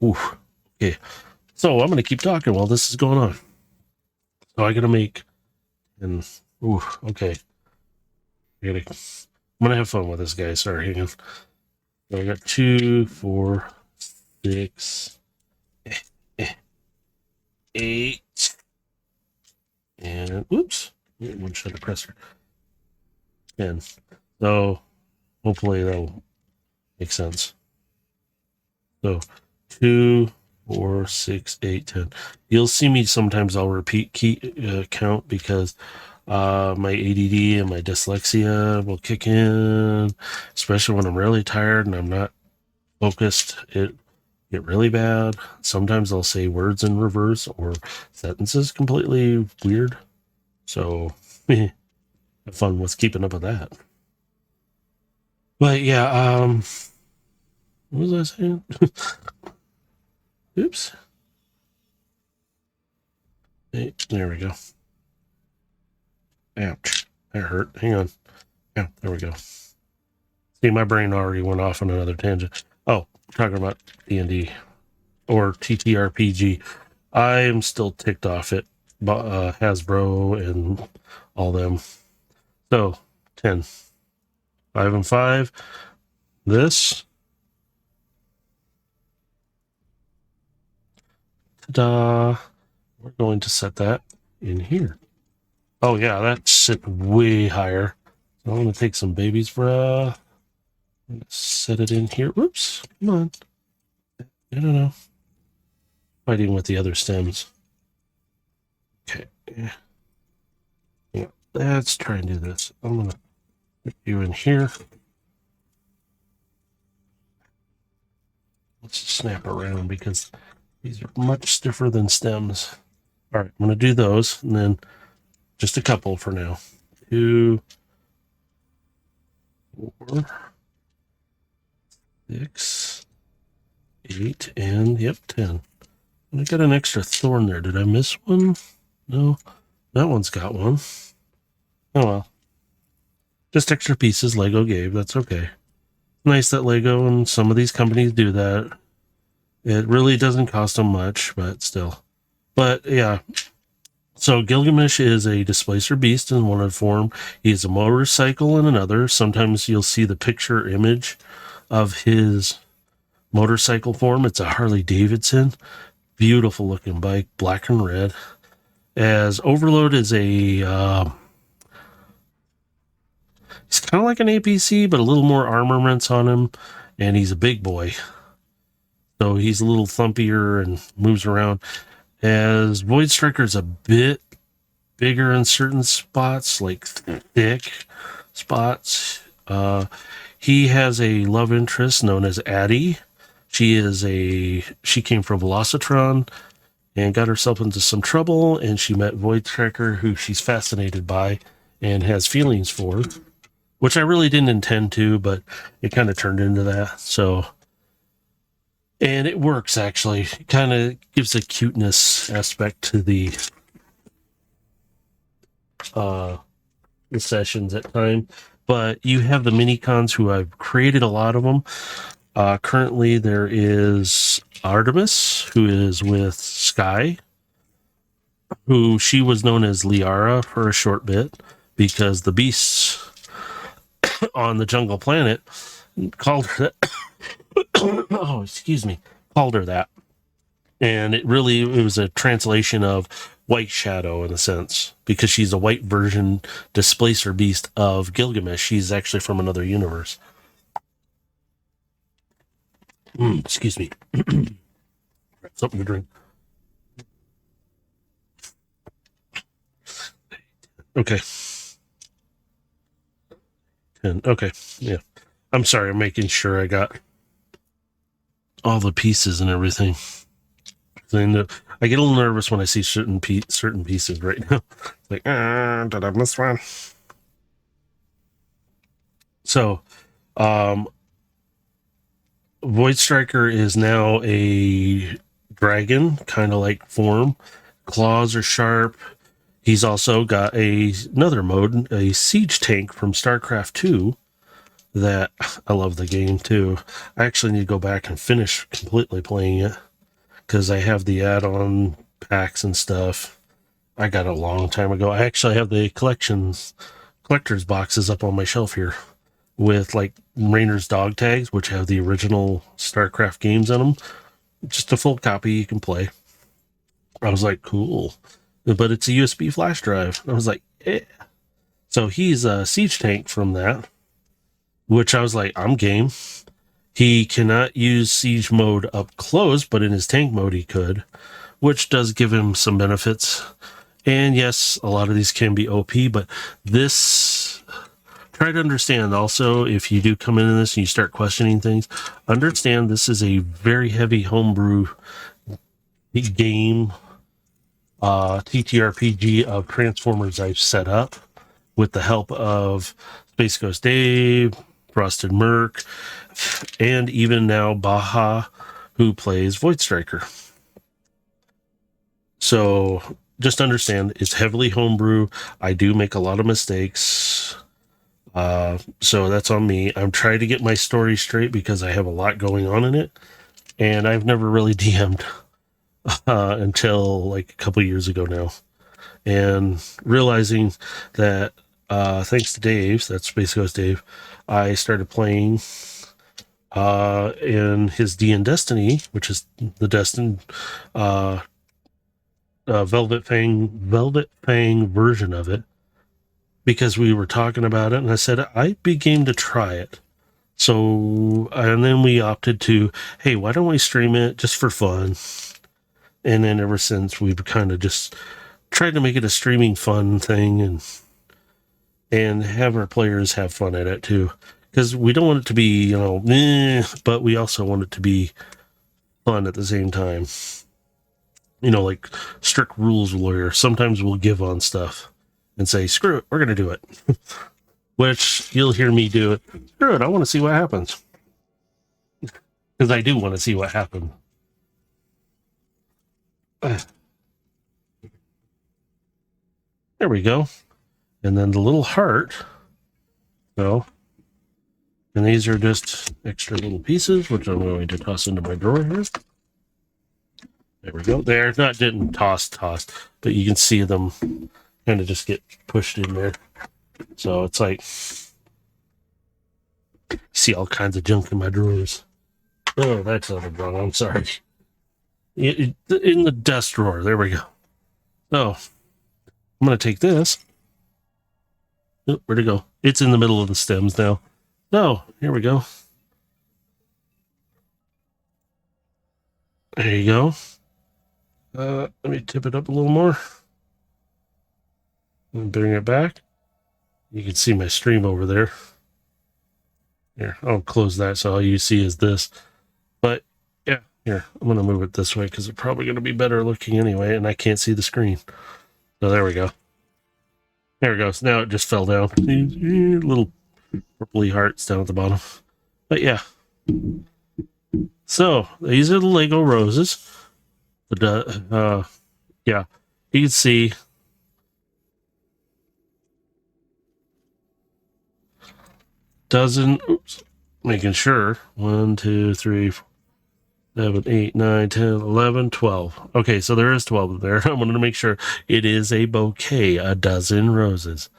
Ooh. Okay. So I'm going to keep talking while this is going on. So I got to make, and ooh, okay. I'm going to have fun with this guy. Sorry, hang on. So I got 2, 4, 6, 8, and oops, one shot of presser. 10. So hopefully that'll make sense. So 2, 4, 6, 8, 10. You'll see me sometimes I'll repeat count because my ADD and my dyslexia will kick in, especially when I'm really tired and I'm not focused. It get really bad. Sometimes I'll say words in reverse or sentences completely weird. So have fun with keeping up with that. But yeah, what was I saying? Oops. Hey, there we go. Ouch. That hurt. Hang on. Yeah, there we go. See, my brain already went off on another tangent. Oh, talking about D&D or TTRPG. I am still ticked off at Hasbro and all them. So, 10. 5 and 5. This. Ta-da. We're going to set that in here. Oh, yeah, that's sitting way higher. So I'm going to take some baby's breath. I'm gonna set it in here. Whoops, come on. I don't know. Fighting with the other stems. Okay. Yeah. Let's try and do this. I'm gonna put you in here. Let's snap around because these are much stiffer than stems. All right, I'm gonna do those and then just a couple for now. 2, 4, 6, 8, and yep, 10. And I got an extra thorn there. Did I miss one? No, that one's got one. Oh well. Just extra pieces Lego gave. That's okay. Nice that Lego and some of these companies do that. It really doesn't cost them much, but still. But yeah. So Gilgamesh is a displacer beast in one form. He is a motorcycle in another. Sometimes you'll see the picture image of his motorcycle form. It's a Harley Davidson. Beautiful looking bike, black and red. As Overload is a he's kind of like an APC, but a little more armaments on him, and he's a big boy. So he's a little thumpier and moves around. As Void Striker is a bit bigger in certain spots, like thick spots. He has a love interest known as Addie. She came from Velocitron and got herself into some trouble, and she met Void Striker, who she's fascinated by and has feelings for, which I really didn't intend to, but it kind of turned into that. So, and it works actually. It kind of gives a cuteness aspect to the sessions at time. But you have the mini cons who I've created a lot of them. Currently, there is Artemis, who is with Sky, who she was known as Liara for a short bit because the beasts on the jungle planet called her that. Oh, excuse me, called her that. And it was a translation of White Shadow in a sense, because she's a white version displacer beast of Gilgamesh. She's actually from another universe. Excuse me. Something to drink. Okay. 10. Okay. Yeah. I'm sorry. I'm making sure I got all the pieces and everything. I get a little nervous when I see certain pieces right now. It's like, did I miss one? So, Void Striker is now a dragon, kind of like form. Claws are sharp. He's also got another mode, a siege tank from StarCraft 2 that I love the game too. I actually need to go back and finish completely playing it because I have the add-on packs and stuff. I got it a long time ago. I actually have the collector's boxes up on my shelf here with like Rainer's dog tags, which have the original StarCraft games in them. Just a full copy you can play. I was like, cool. But it's a USB flash drive. I was like, yeah. So he's a siege tank from that, which I was like, I'm game. He cannot use siege mode up close, but in his tank mode he could, which does give him some benefits. And yes, a lot of these can be OP, but this, try to understand also, if you do come into this and you start questioning things, understand this is a very heavy homebrew game, TTRPG of Transformers I've set up with the help of Space Ghost Dave, Frosted Merc, and even now Baja, who plays Void Striker. So just understand it's heavily homebrew. I do make a lot of mistakes. So that's on me. I'm trying to get my story straight because I have a lot going on in it. And I've never really DM'd until like a couple years ago now. And realizing that thanks to Dave, that's Space Ghost Dave, I started playing in his D and Destiny, which is the Destin Velvet Fang version of it, because we were talking about it, and I said I'd be game to try it. So, and then we opted to, hey, why don't we stream it just for fun? And then ever since, we've kind of just tried to make it a streaming fun thing and have our players have fun at it too. Because we don't want it to be, but we also want it to be fun at the same time. Like strict rules lawyer. Sometimes we'll give on stuff and say, screw it, we're going to do it. Which you'll hear me do it. Screw it, I want to see what happens. Because I do want to see what happens. There we go. And then the little heart. So, and these are just extra little pieces, which I'm going to toss into my drawer here. There we go. They're not getting tossed, but you can see them kind of just get pushed in there. So it's like, see all kinds of junk in my drawers. Oh, that sounded wrong. I'm sorry. In the desk drawer. There we go. So I'm going to take this. Oh, where'd it go? It's in the middle of the stems now. So here we go. There you go. Let me tip it up a little more and bring it back. You can see my stream over there. Here, I'll close that so all you see is this. But yeah, here, I'm going to move it this way because it's probably going to be better looking anyway, and I can't see the screen. So there we go. There it goes. Now it just fell down. Little purpley hearts down at the bottom. But yeah. So these are the Lego roses. Yeah, you can see dozen. Oops, making sure 1, 2, 3, 4, 7, 8, 9, 10, 11, 12. Okay, so there is 12 there. I wanted to make sure it is a bouquet, a dozen roses.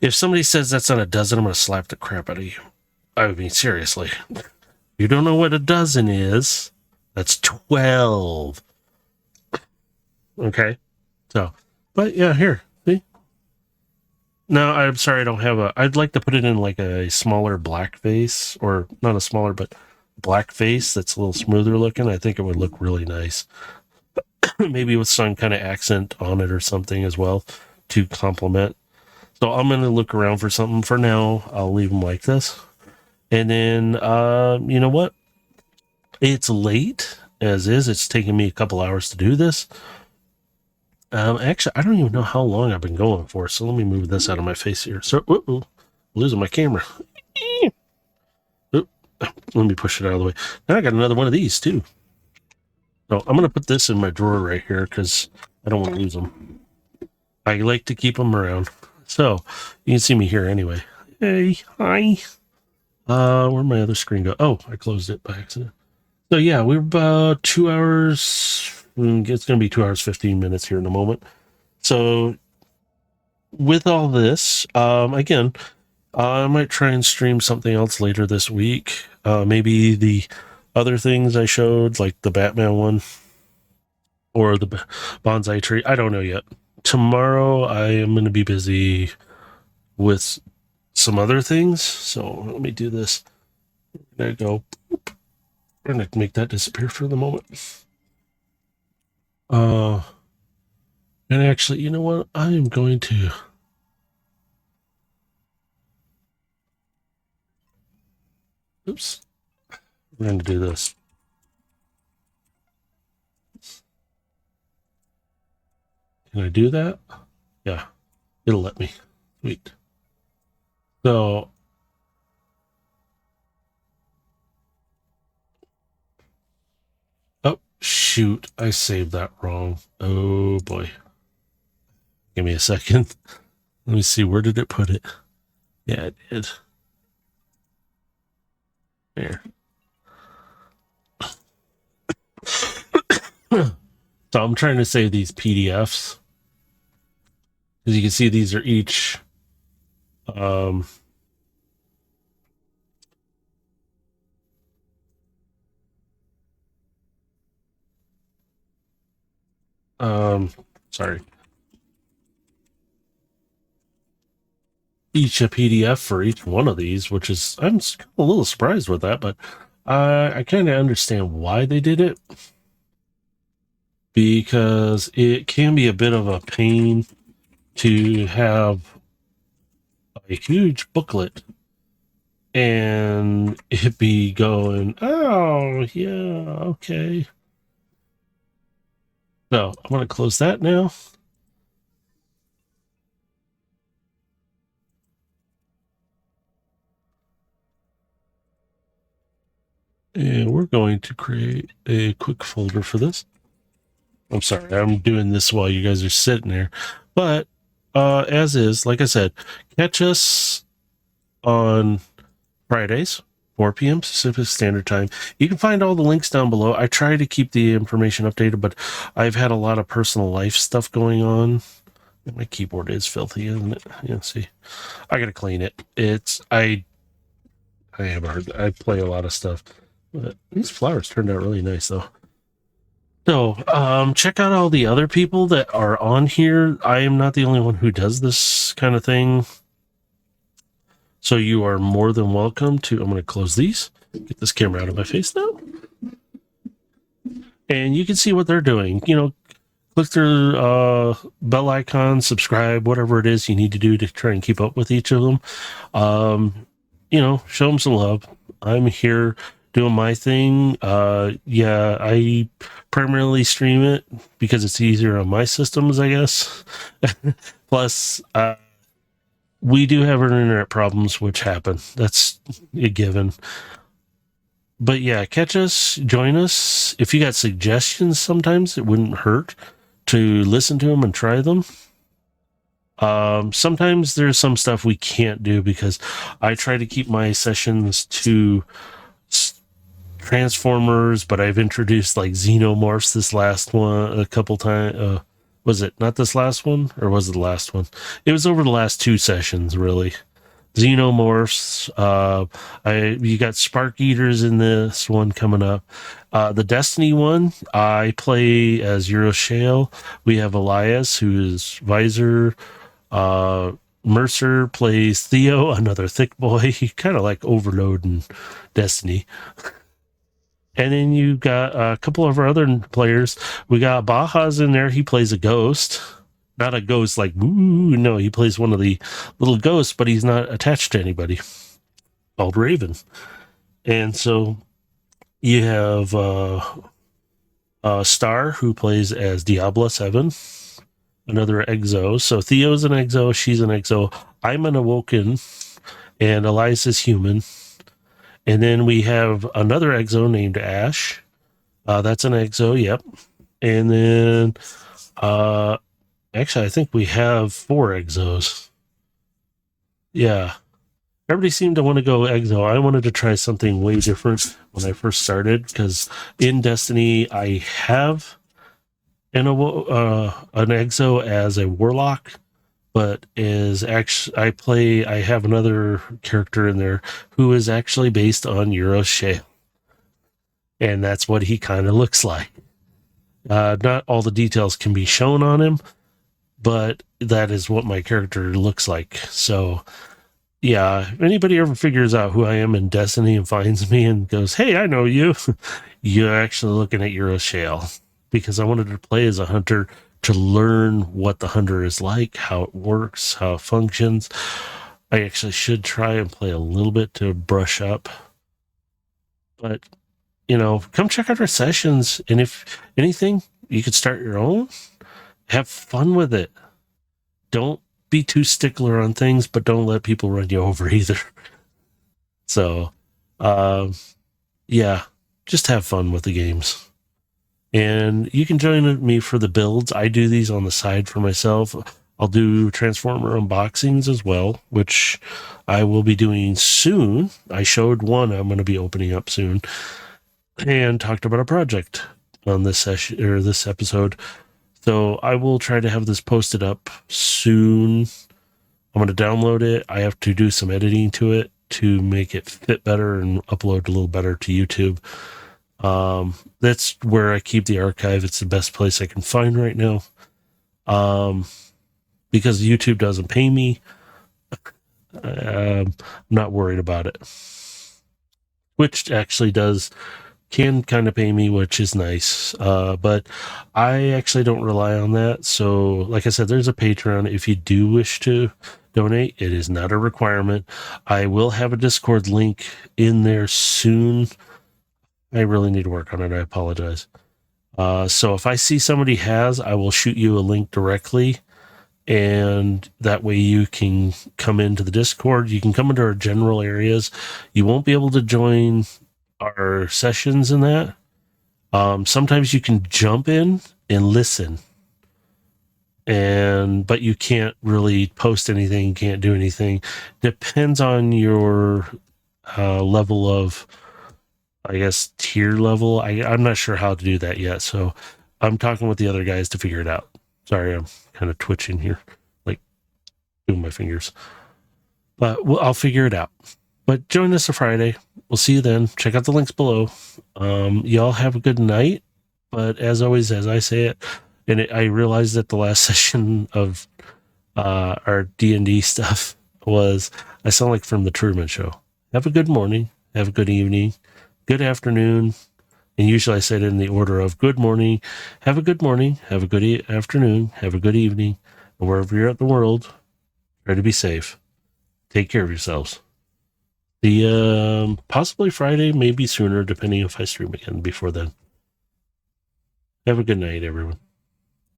If somebody says that's not a dozen, I'm going to slap the crap out of you. I mean, seriously. You don't know what a dozen is? That's 12. Okay. So, but yeah, here. See? No, I'm sorry, I don't have I'd like to put it in like a smaller black vase, or not a smaller, but black vase that's a little smoother looking. I think it would look really nice. Maybe with some kind of accent on it or something as well to complement. So I'm going to look around for something. For now, I'll leave them like this. And then, you know what? It's late as is. It's taking me a couple hours to do this. Actually, I don't even know how long I've been going for. So let me move this out of my face here. So, losing my camera. Let me push it out of the way. Now I got another one of these too. So I'm going to put this in my drawer right here because I don't want to lose them. I like to keep them around. So you can see me here anyway. Hey, hi. Where'd my other screen go? Oh, I closed it by accident. So yeah, we're about 2 hours. It's going to be 2 hours, 15 minutes here in a moment. So with all this, again, I might try and stream something else later this week. Maybe the other things I showed, like the Batman one or the bonsai tree. I don't know yet. Tomorrow I am going to be busy with some other things. So let me do this. There you go. I'm going to make that disappear for the moment. And actually, you know what? I am going to... Oops. We're going to do this. Can I do that? Yeah, it'll let me. Sweet. So, oh, shoot. I saved that wrong. Oh, boy. Give me a second. Let me see. Where did it put it? Yeah, it did. There. So I'm trying to save these PDFs. As you can see, these are each sorry. each a PDF for each one of these, which is, I'm a little surprised with that, but I kind of understand why they did it, because it can be a bit of a pain to have a huge booklet and it be going, oh, yeah, okay. So I'm going to close that now. And we're going to create a quick folder for this. I'm sorry, I'm doing this while you guys are sitting there. But as is, like I said, catch us on Fridays, 4 p.m. Pacific Standard Time. You can find all the links down below. I try to keep the information updated, but I've had a lot of personal life stuff going on. My keyboard is filthy, isn't it? Yeah, see. I gotta clean it. I have I play a lot of stuff. But these flowers turned out really nice though. So, check out all the other people that are on here. I am not the only one who does this kind of thing. So you are more than welcome to, I'm going to close these, get this camera out of my face now. And you can see what they're doing. You know, click their bell icon, subscribe, whatever it is you need to do to try and keep up with each of them. You know, show them some love. I'm here doing my thing. Yeah, I primarily stream it because it's easier on my systems, I guess. Plus, we do have internet problems, which happen. That's a given. But yeah, catch us, join us. If you got suggestions, sometimes it wouldn't hurt to listen to them and try them. Sometimes there's some stuff we can't do because I try to keep my sessions to Transformers, but I've introduced like Xenomorphs this last one a couple times. Was it not this last one, or was it the last one? It was over the last 2 sessions, really. Xenomorphs. You got Spark Eaters in this one coming up. The Destiny one, I play as Euroshale. We have Elias, who is Visor. Mercer plays Theo, another thick boy. He kind of like Overload in Destiny. And then you got a couple of our other players. We got Baja's in there. He plays a ghost. Not a ghost like, ooh, no, he plays one of the little ghosts, but he's not attached to anybody. Called Raven. And so you have Star, who plays as Diablo 7, another Exo. So Theo's an Exo, she's an Exo. I'm an Awoken, and Elias is human. And then we have another Exo named Ash. That's an Exo, yep. And then, actually, I think we have 4 Exos. Yeah. Everybody seemed to want to go Exo. I wanted to try something way different when I first started, because in Destiny, I have an Exo as a Warlock, but is actually I have another character in there who is actually based on Euroshale, and that's what he kind of looks like. Not all the details can be shown on him, but that is what my character looks like. So yeah, if anybody ever figures out who I am in Destiny and finds me and goes, hey, I know you, you're actually looking at Euroshale, because I wanted to play as a hunter to learn what the hunter is like, how it works, how it functions. I actually should try and play a little bit to brush up. But, you know, come check out our sessions. And if anything, you could start your own. Have fun with it. Don't be too stickler on things, but don't let people run you over either. So, yeah, just have fun with the games. And you can join me for the builds. I do these on the side for myself. I'll do Transformer unboxings as well, which I will be doing soon. I showed one I'm going to be opening up soon, and talked about a project on this session or this episode. So I will try to have this posted up soon. I'm going to download it. I have to do some editing to it to make it fit better and upload a little better to YouTube. That's where I keep the archive. It's the best place I can find right now. Because YouTube doesn't pay me. I'm not worried about it. Twitch actually can kind of pay me, which is nice. But I actually don't rely on that. So, like I said, there's a Patreon. If you do wish to donate, it is not a requirement. I will have a Discord link in there soon. I really need to work on it. I apologize. So if I see somebody has, I will shoot you a link directly. And that way you can come into the Discord. You can come into our general areas. You won't be able to join our sessions in that. Sometimes you can jump in and listen, but you can't really post anything, can't do anything. Depends on your level of, I guess, tier level. I'm not sure how to do that yet, so I'm talking with the other guys to figure it out. Sorry, I'm kind of twitching here, like doing my fingers, but I'll figure it out. But join us on Friday. We'll see you then. Check out the links below. Y'all have a good night. But as always, as I say it, and I realized that the last session of our D&D stuff was, I sound like from the Truman Show. Have a good morning. Have a good evening. Good afternoon. And usually I say it in the order of good morning. Have a good morning. Have a good afternoon. Have a good evening. And wherever you're at in the world, try to be safe. Take care of yourselves. The possibly Friday, maybe sooner, depending if I stream again before then. Have a good night, everyone.